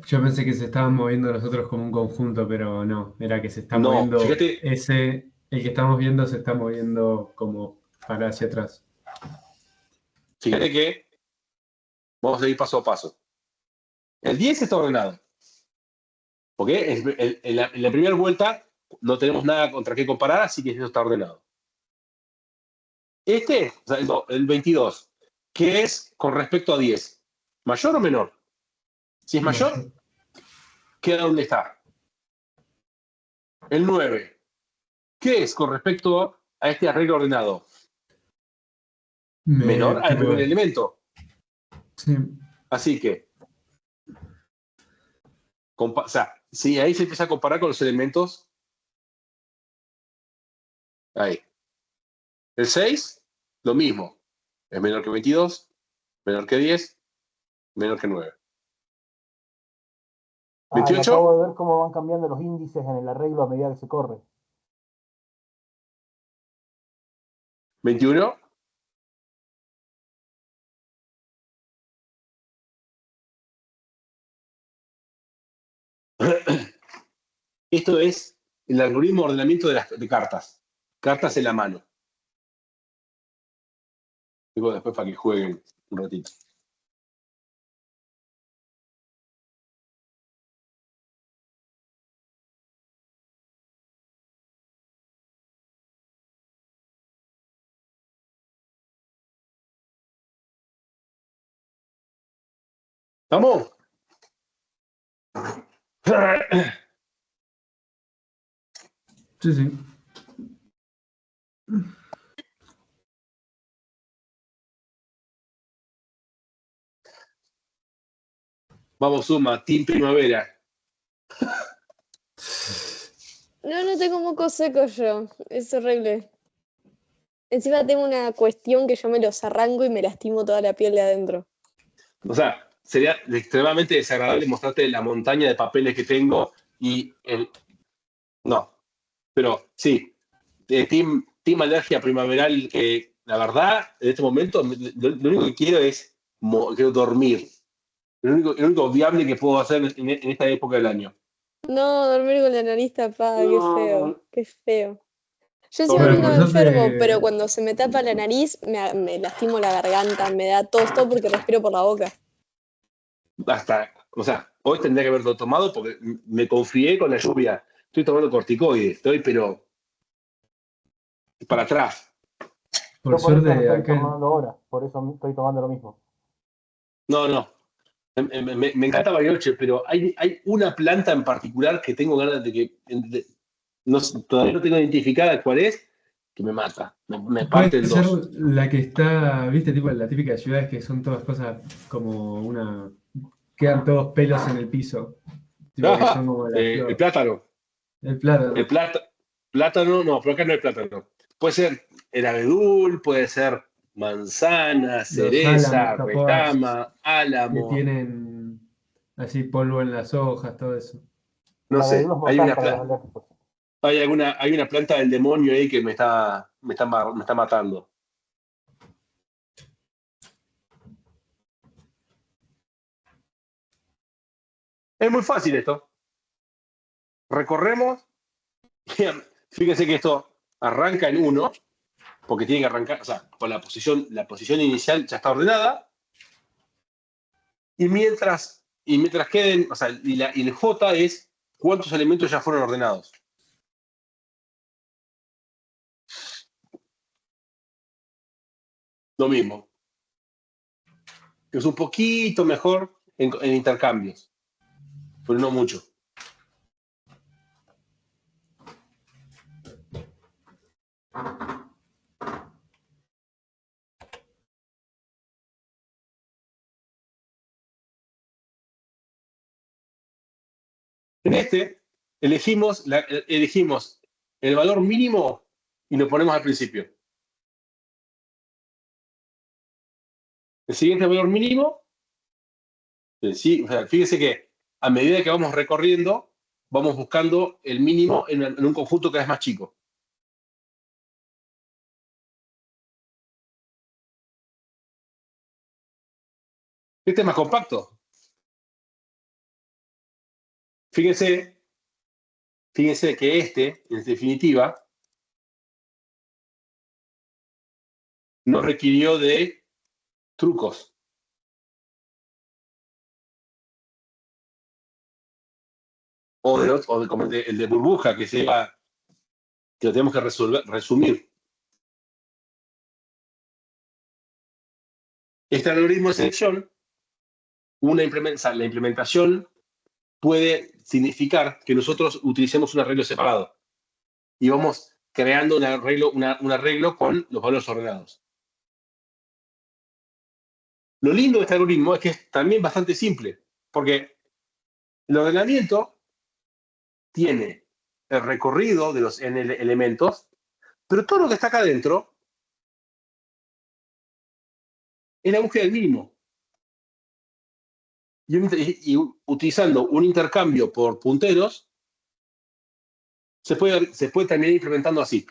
Yo pensé que se estaban moviendo nosotros como un conjunto, pero no, era que se está moviendo fíjate, el que estamos viendo se está moviendo como para hacia atrás. Fíjate que vamos a ir paso a paso. El 10 está ordenado. Porque en la primera vuelta no tenemos nada contra qué comparar, así que eso está ordenado. O sea, el 22, ¿qué es con respecto a 10? ¿Mayor o menor? Si es mayor, queda donde está. El 9, ¿qué es con respecto a este arreglo ordenado? Menor al primer elemento. Sí. Así que, o sea, si ahí se empieza a comparar con los elementos, ahí. El 6, lo mismo. Es menor que 22, menor que 10, menor que 9. 28. Acabo de ver cómo van cambiando los índices en el arreglo a medida que se corre. 21. Esto es el algoritmo de ordenamiento de cartas. Cartas en la mano. Digo después para que jueguen un ratito. ¿Estamos? Sí, sí. Vamos, Suma, Team Primavera. No tengo moco seco yo. Es horrible. Encima tengo una cuestión que yo me los arranco y me lastimo toda la piel de adentro. O sea, sería extremadamente desagradable mostrarte la montaña de papeles que tengo y No, pero sí, team Alergia Primaveral, que la verdad, en este momento, lo único que quiero es quiero dormir. Lo único viable que puedo hacer en esta época del año. No, dormir con la nariz tapada, qué feo, qué feo. Yo Bueno, siempre no me por enfermo, suerte- pero cuando se me tapa la nariz me lastimo la garganta, me da tos, todo porque respiro por la boca. O sea, hoy tendría que haberlo tomado porque me confié con la lluvia. Estoy tomando corticoides, pero para atrás. Por Yo por eso suerte lo estoy acá. tomando ahora, por eso estoy tomando lo mismo. No. Me encanta Bariloche, pero hay una planta en particular que tengo ganas de que. Todavía no tengo identificada cuál es, que me mata. Me parte en Puede ser dos. la que está, viste, tipo la típica ciudad que son todas cosas como una. Quedan todos pelos en el piso. Tipo que son como la El flor. plátano. El plátano. El plátano, no, pero acá no hay plátano. Puede ser el abedul, puede ser manzana, Los álamos, cereza, capaz, retama, que álamo. tienen así polvo en las hojas, todo eso. No La de sé, Luz hay Mortal una, para los alérgicos. hay una planta del demonio ahí que me está matando. Es muy fácil esto. Recorremos. Fíjense que esto arranca en 1, porque tiene que arrancar, o sea, con la posición inicial ya está ordenada. Y mientras queden, o sea, y el J es cuántos elementos ya fueron ordenados. Lo mismo. Que es un poquito mejor en intercambios, pero no mucho. En este elegimos el valor mínimo y lo ponemos al principio. El siguiente valor mínimo, sí, o sea, fíjese que a medida que vamos recorriendo, vamos buscando el mínimo en un conjunto cada vez más chico. Este es más compacto. Fíjense que este, en definitiva, no requirió de trucos. Como el de burbuja, que lo tenemos que resumir. Este algoritmo de selección, la implementación puede significar que nosotros utilicemos un arreglo separado y vamos creando un arreglo con los valores ordenados. Lo lindo de este algoritmo es que es también bastante simple, porque el ordenamiento tiene el recorrido de los n elementos, pero todo lo que está acá adentro es la búsqueda del mínimo. Y utilizando un intercambio por punteros, se puede también ir implementando así.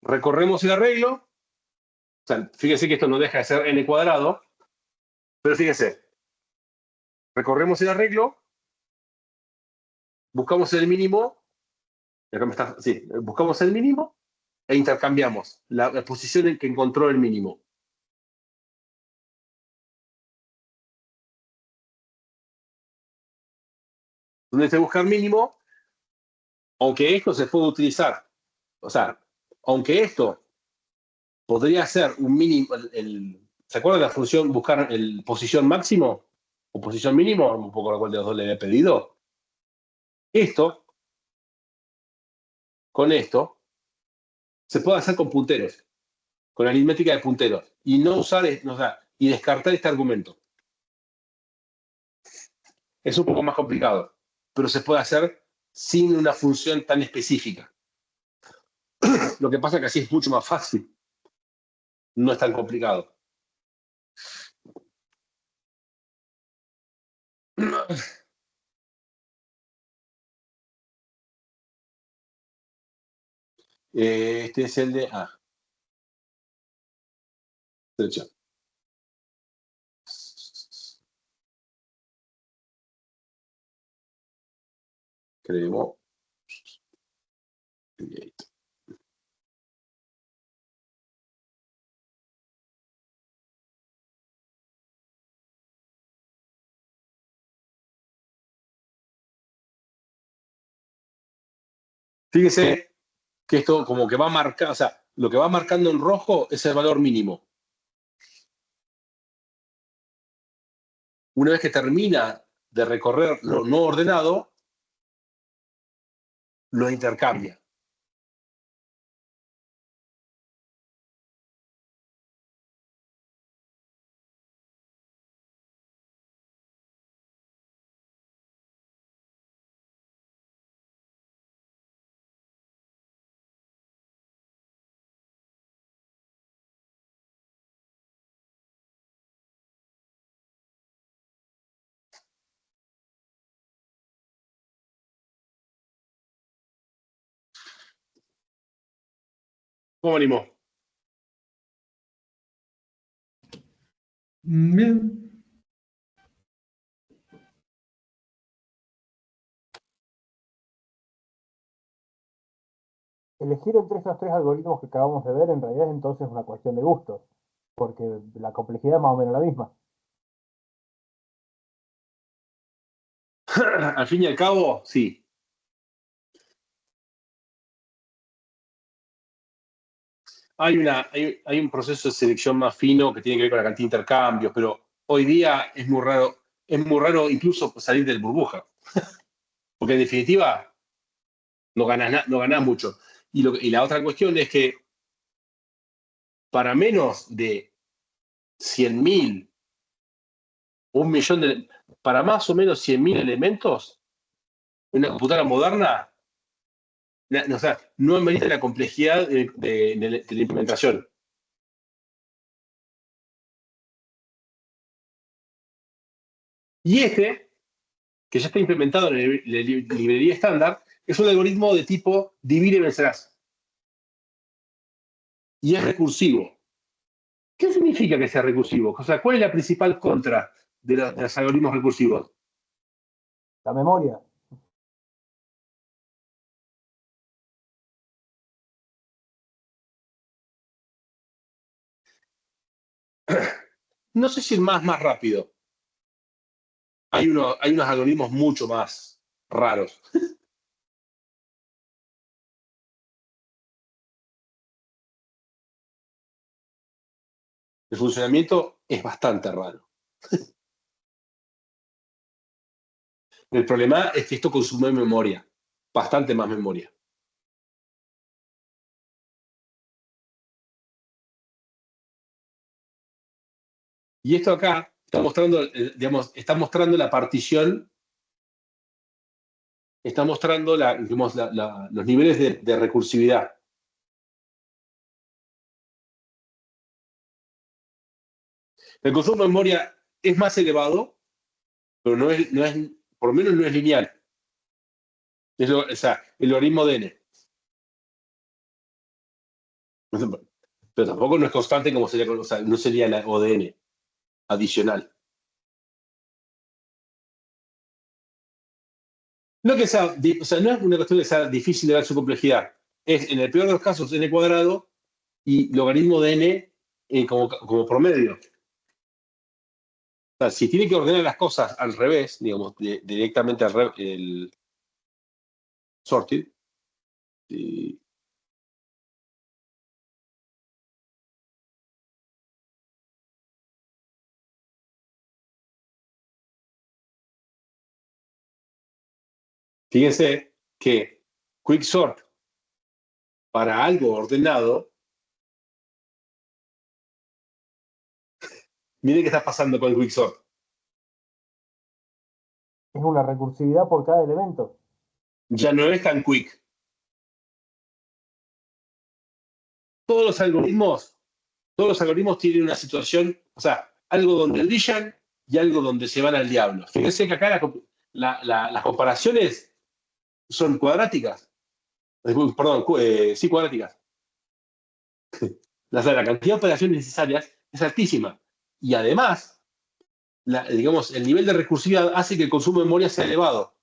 Recorremos el arreglo. O sea, fíjense que esto no deja de ser n cuadrado, pero fíjense, recorremos el arreglo, buscamos el mínimo, buscamos el mínimo e intercambiamos la posición en que encontró el mínimo. Donde se busca el mínimo, aunque esto se puede utilizar, o sea, aunque esto podría ser un mínimo, ¿se acuerdan de la función buscar el posición máximo o posición mínimo? Un poco la cual de los dos le había pedido. Con esto, se puede hacer con punteros, con aritmética de punteros, y no usar, y descartar este argumento. Es un poco más complicado, pero se puede hacer sin una función tan específica. Lo que pasa es que así es mucho más fácil. No es tan complicado. Este es el de selección. Creemos. Fíjese que esto como que va a marcar, o sea, lo que va marcando en rojo es el valor mínimo. Una vez que termina de recorrer lo no ordenado, lo intercambia. ¿Cómo venimos? Bien. Elegir entre esos tres algoritmos que acabamos de ver en realidad es entonces una cuestión de gustos, porque la complejidad es más o menos la misma. Al fin y al cabo, sí. Hay un proceso de selección más fino que tiene que ver con la cantidad de intercambios, pero hoy día es muy raro incluso salir del burbuja, porque en definitiva no ganás mucho. Y la otra cuestión es que para menos de 100.000, un millón para más o menos 100.000 elementos, una computadora moderna, o sea, no amerita la complejidad de la implementación. Y que ya está implementado en la librería estándar, es un algoritmo de tipo divide y vencerás. Y es recursivo. ¿Qué significa que sea recursivo? O sea, ¿cuál es la principal contra de los algoritmos recursivos? La memoria. No sé si el más rápido. Hay unos algoritmos mucho más raros. El funcionamiento es bastante raro. El problema es que esto consume memoria, bastante más memoria. Y esto acá está mostrando, digamos, está mostrando la partición, está mostrando digamos, los niveles de recursividad. El consumo de memoria es más elevado, pero por lo menos no es lineal. O sea, el logaritmo de n. Pero tampoco no es constante como sería, o sea, no sería la O de n adicional. No que sea, o sea, no es una cuestión que sea difícil de ver su complejidad. Es, en el peor de los casos, n cuadrado y logaritmo de n como promedio. O sea, si tiene que ordenar las cosas al revés, digamos, directamente al revés, el sorted, fíjense que quicksort para algo ordenado, miren qué está pasando con el quicksort. Es una recursividad por cada elemento. Ya no es tan quick. Todos los algoritmos tienen una situación, o sea, algo donde brillan y algo donde se van al diablo. Fíjense que acá las comparaciones son cuadráticas. Perdón, sí, cuadráticas. La cantidad de operaciones necesarias es altísima. Y además, digamos, el nivel de recursividad hace que el consumo de memoria sea elevado.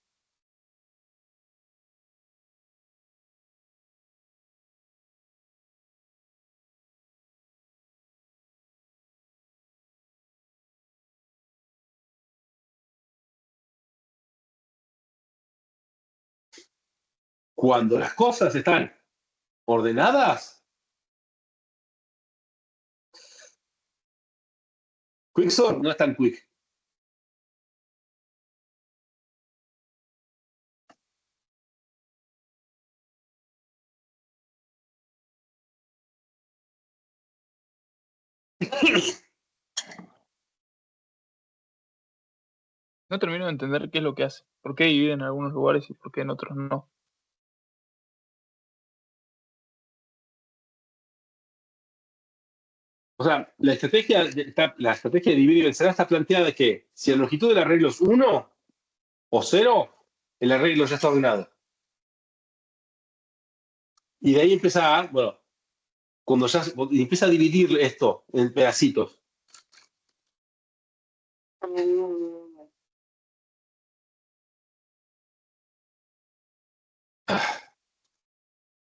Cuando las cosas están ordenadas, quicksort no es tan quick. No termino de entender qué es lo que hace. ¿Por qué divide en algunos lugares y por qué en otros no? O sea, la estrategia de dividir y vencer está planteada de que si la longitud del arreglo es 1 o 0, el arreglo ya está ordenado. Y de ahí empieza a, bueno, cuando ya empieza a dividir esto en pedacitos.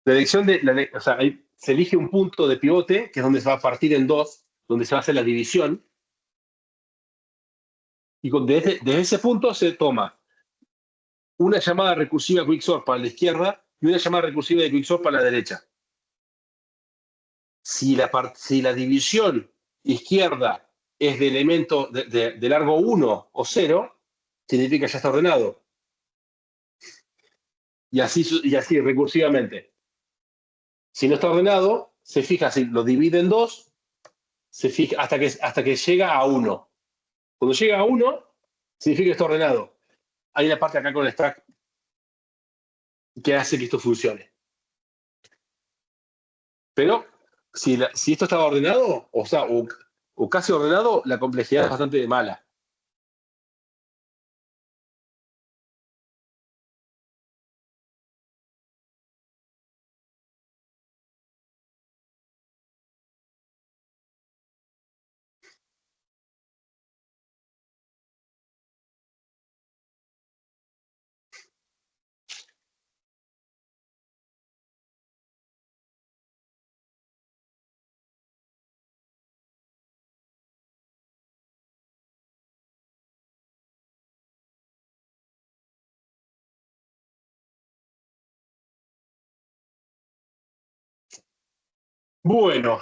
La elección o sea, ahí se elige un punto de pivote, que es donde se va a partir en dos, donde se va a hacer la división. Y desde ese punto se toma una llamada recursiva de quicksort para la izquierda y una llamada recursiva de quicksort para la derecha. Si la división izquierda es de elemento de largo 1 o 0, significa que ya está ordenado. Y así recursivamente. Si no está ordenado, se fija, si lo divide en dos, se fija hasta que llega a 1. Cuando llega a 1, significa que está ordenado. Hay una parte acá con el stack que hace que esto funcione. Pero si esto estaba ordenado, o casi ordenado, la complejidad es bastante mala. Bueno.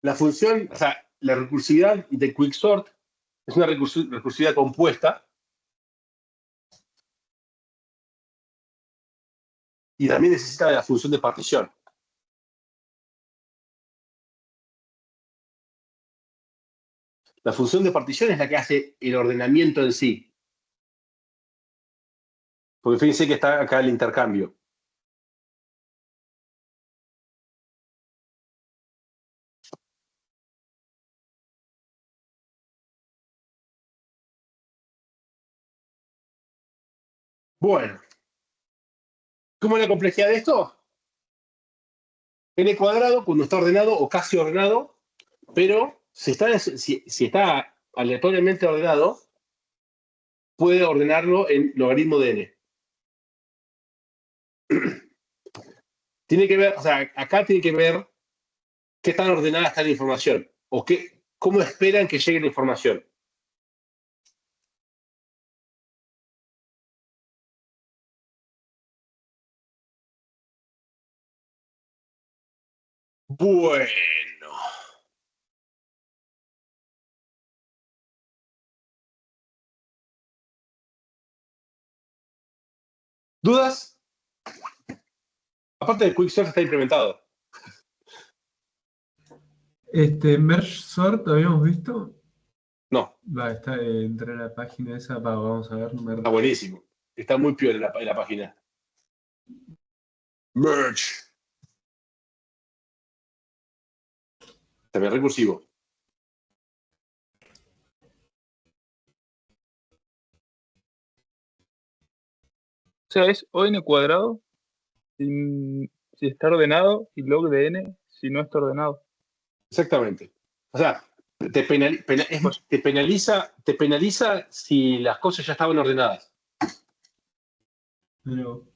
La función, o sea, la recursividad de quicksort es una recursividad compuesta y también necesita de la función de partición. La función de partición es la que hace el ordenamiento en sí. Porque fíjense que está acá el intercambio. Bueno. ¿Cómo es la complejidad de esto? N cuadrado cuando está ordenado o casi ordenado, pero si está aleatoriamente ordenado, puede ordenarlo en logaritmo de n. Tiene que ver, o sea, acá tiene que ver qué tan ordenada está la información o cómo esperan que llegue la información. Bueno. ¿Dudas? Aparte de Quicksort está implementado. Merge sort, ¿habíamos visto? No. Entré a la página esa, vamos a ver. Está buenísimo. Está muy piola en la página. Merge. También recursivo. O sea, es O n cuadrado si está ordenado y log de n si no está ordenado. Exactamente. O sea, te penaliza si las cosas ya estaban ordenadas. Pero,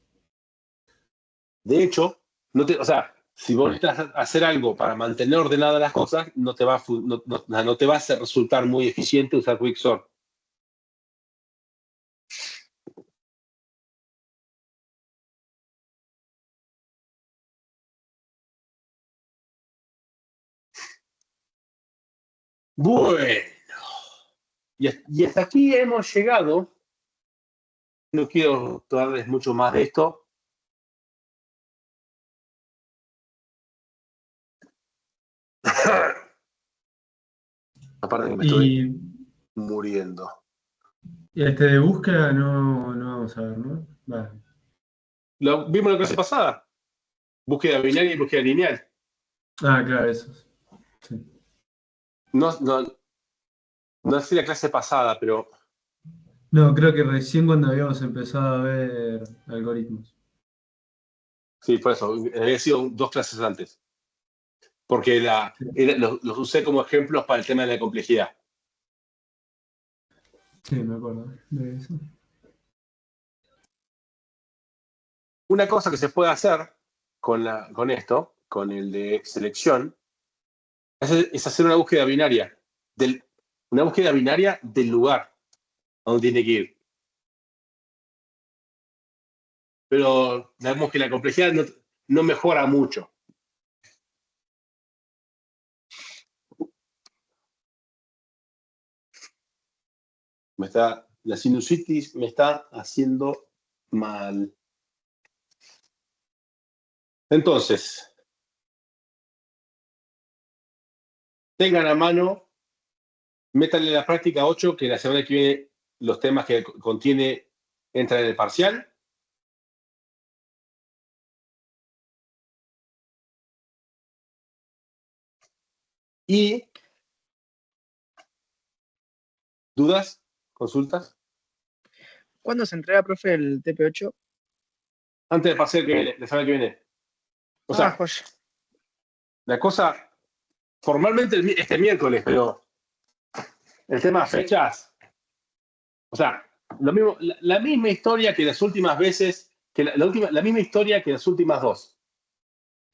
De hecho, o sea, si vos necesitas hacer algo para mantener ordenadas las cosas, no te va a hacer resultar muy eficiente usar Quicksort. Bueno, y hasta aquí hemos llegado. No quiero darles mucho más de esto. Aparte que me estoy muriendo. Y de búsqueda no vamos a ver, ¿no? Vale. Vimos en la clase pasada. Búsqueda binaria y búsqueda lineal. Ah, claro, eso. Sí. No, No sé si la clase pasada, pero No, creo que recién cuando habíamos empezado a ver algoritmos. sí, por eso, había sido 2 clases antes. Porque los usé como ejemplos para el tema de la complejidad. Sí, me acuerdo de eso. Una cosa que se puede hacer con esto, con el de selección, es hacer una búsqueda binaria. Una búsqueda binaria del lugar a donde tiene que ir. Pero sabemos que la complejidad no mejora mucho. La sinusitis me está haciendo mal. Entonces, tengan a mano, métanle la práctica 8, que la semana que viene los temas que contiene entran en el parcial. Y dudas, consultas, ¿Cuándo se entrega, profe, el TP8? antes del parcial que viene, la semana que viene. O sea, joya. la cosa, formalmente este miércoles, pero el tema de fechas, o sea, lo mismo, la misma historia que las últimas veces, que la misma historia que las últimas 2.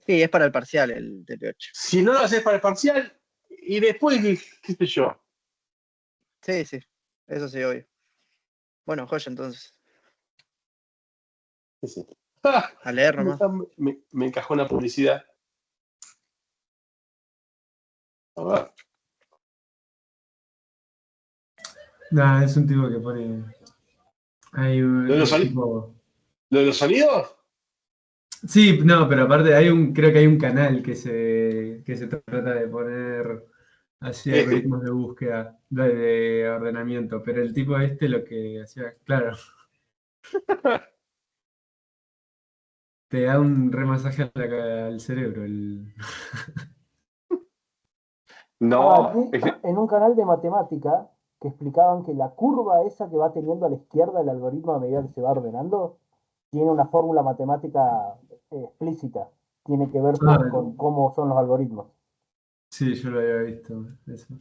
Sí, es para el parcial el TP8. Si no lo haces para el parcial, y después, qué sé yo. Sí, sí, eso sí, obvio. Bueno, joya entonces. Sí. A leer nomás. Me encajó una publicidad. A ver. Nah, es un tipo que pone. Hay un ¿Lo de tipo. los sonidos? Sí, no, pero aparte creo que hay un canal que se trata de poner así algoritmos de búsqueda, de ordenamiento, pero el tipo lo que hacía, claro, te da un remasaje al cerebro. No. Aquí, en un canal de matemática, que explicaban que la curva esa que va teniendo a la izquierda el algoritmo a medida que se va ordenando, tiene una fórmula matemática explícita. Tiene que ver Ah, con cómo son los algoritmos. sí, yo lo había visto, eso.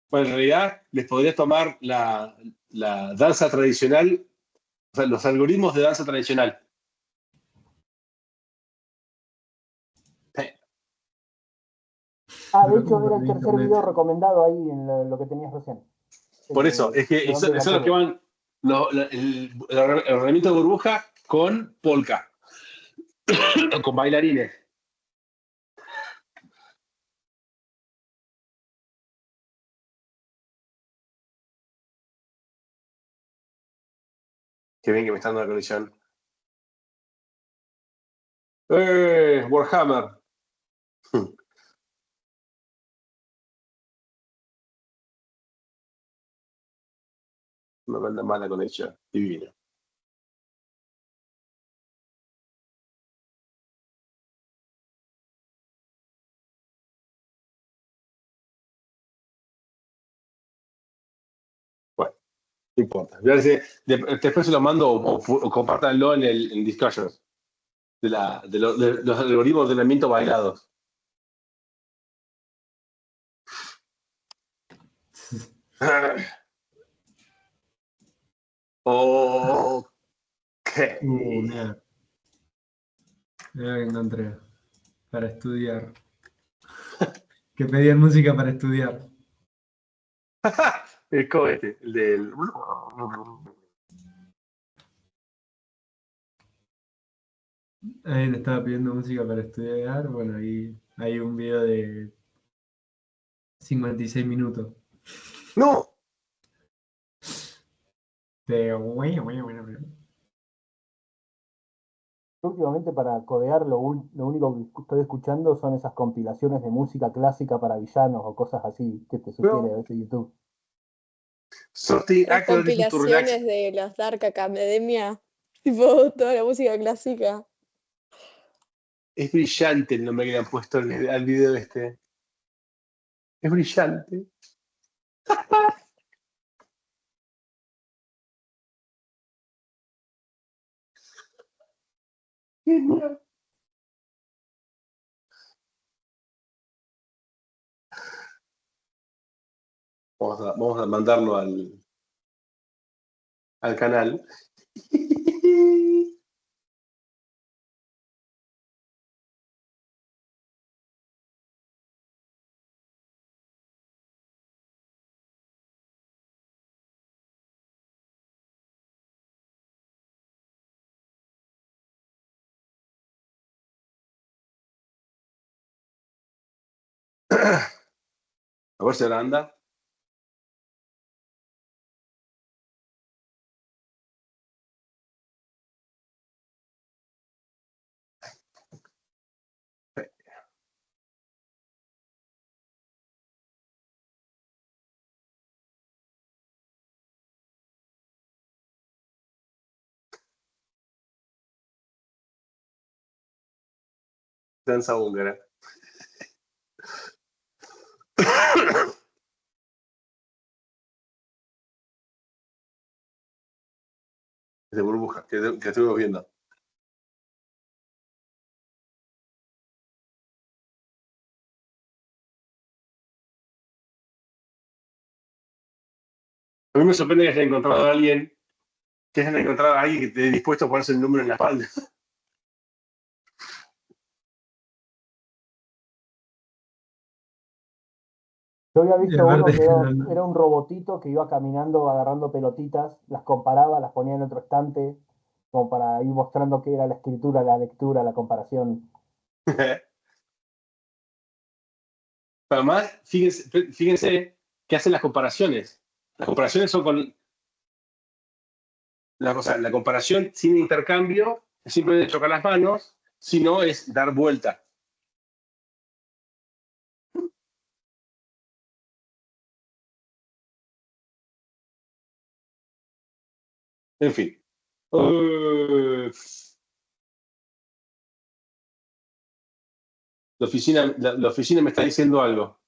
Bueno, en realidad les podrías tomar la danza tradicional, o sea, los algoritmos de danza tradicional. De hecho era el tercer video recomendado ahí en lo que tenías recién. Por eso, es que eso es lo que van el ordenamiento de burbuja con polka, con bailarines. Qué bien que me está dando la conexión. Warhammer. Me manda mala conexión. Divino. Bueno, no importa. Después se lo mando o compártanlo en discussions de los algoritmos de ordenamiento bailados. Ok. Mira que encontré. Para estudiar. Que pedían música para estudiar. El cohete, el del. Alguien estaba pidiendo música para estudiar. Bueno, ahí hay un video de 56 minutos. ¡No! Últimamente para codear lo único que estoy escuchando son esas compilaciones de música clásica para villanos o cosas así que te sugiere a veces YouTube. Something Las actually listen to relax. compilaciones de los Dark Academia, tipo toda la música clásica. Es brillante el nombre que le han puesto al video este. Es brillante. Genial. Vamos a mandarlo al canal. A ver si ahora anda. Danza húngara. De burbujas que estuvimos viendo. A mí me sorprende que hayan encontrado a alguien que esté dispuesto a ponerse el número en la espalda. Yo había visto uno aparte, que era un robotito que iba caminando agarrando pelotitas, las comparaba, las ponía en otro estante, como para ir mostrando qué era la escritura, la lectura, la comparación. Además, fíjense que hacen las comparaciones. Las comparaciones son con... La comparación sin intercambio es simplemente chocar las manos, sino es dar vuelta. En fin. La oficina me está diciendo algo.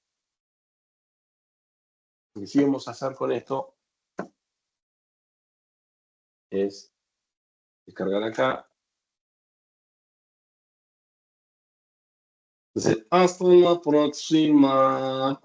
Lo que sí vamos a hacer con esto es descargar acá. Entonces, hasta la próxima.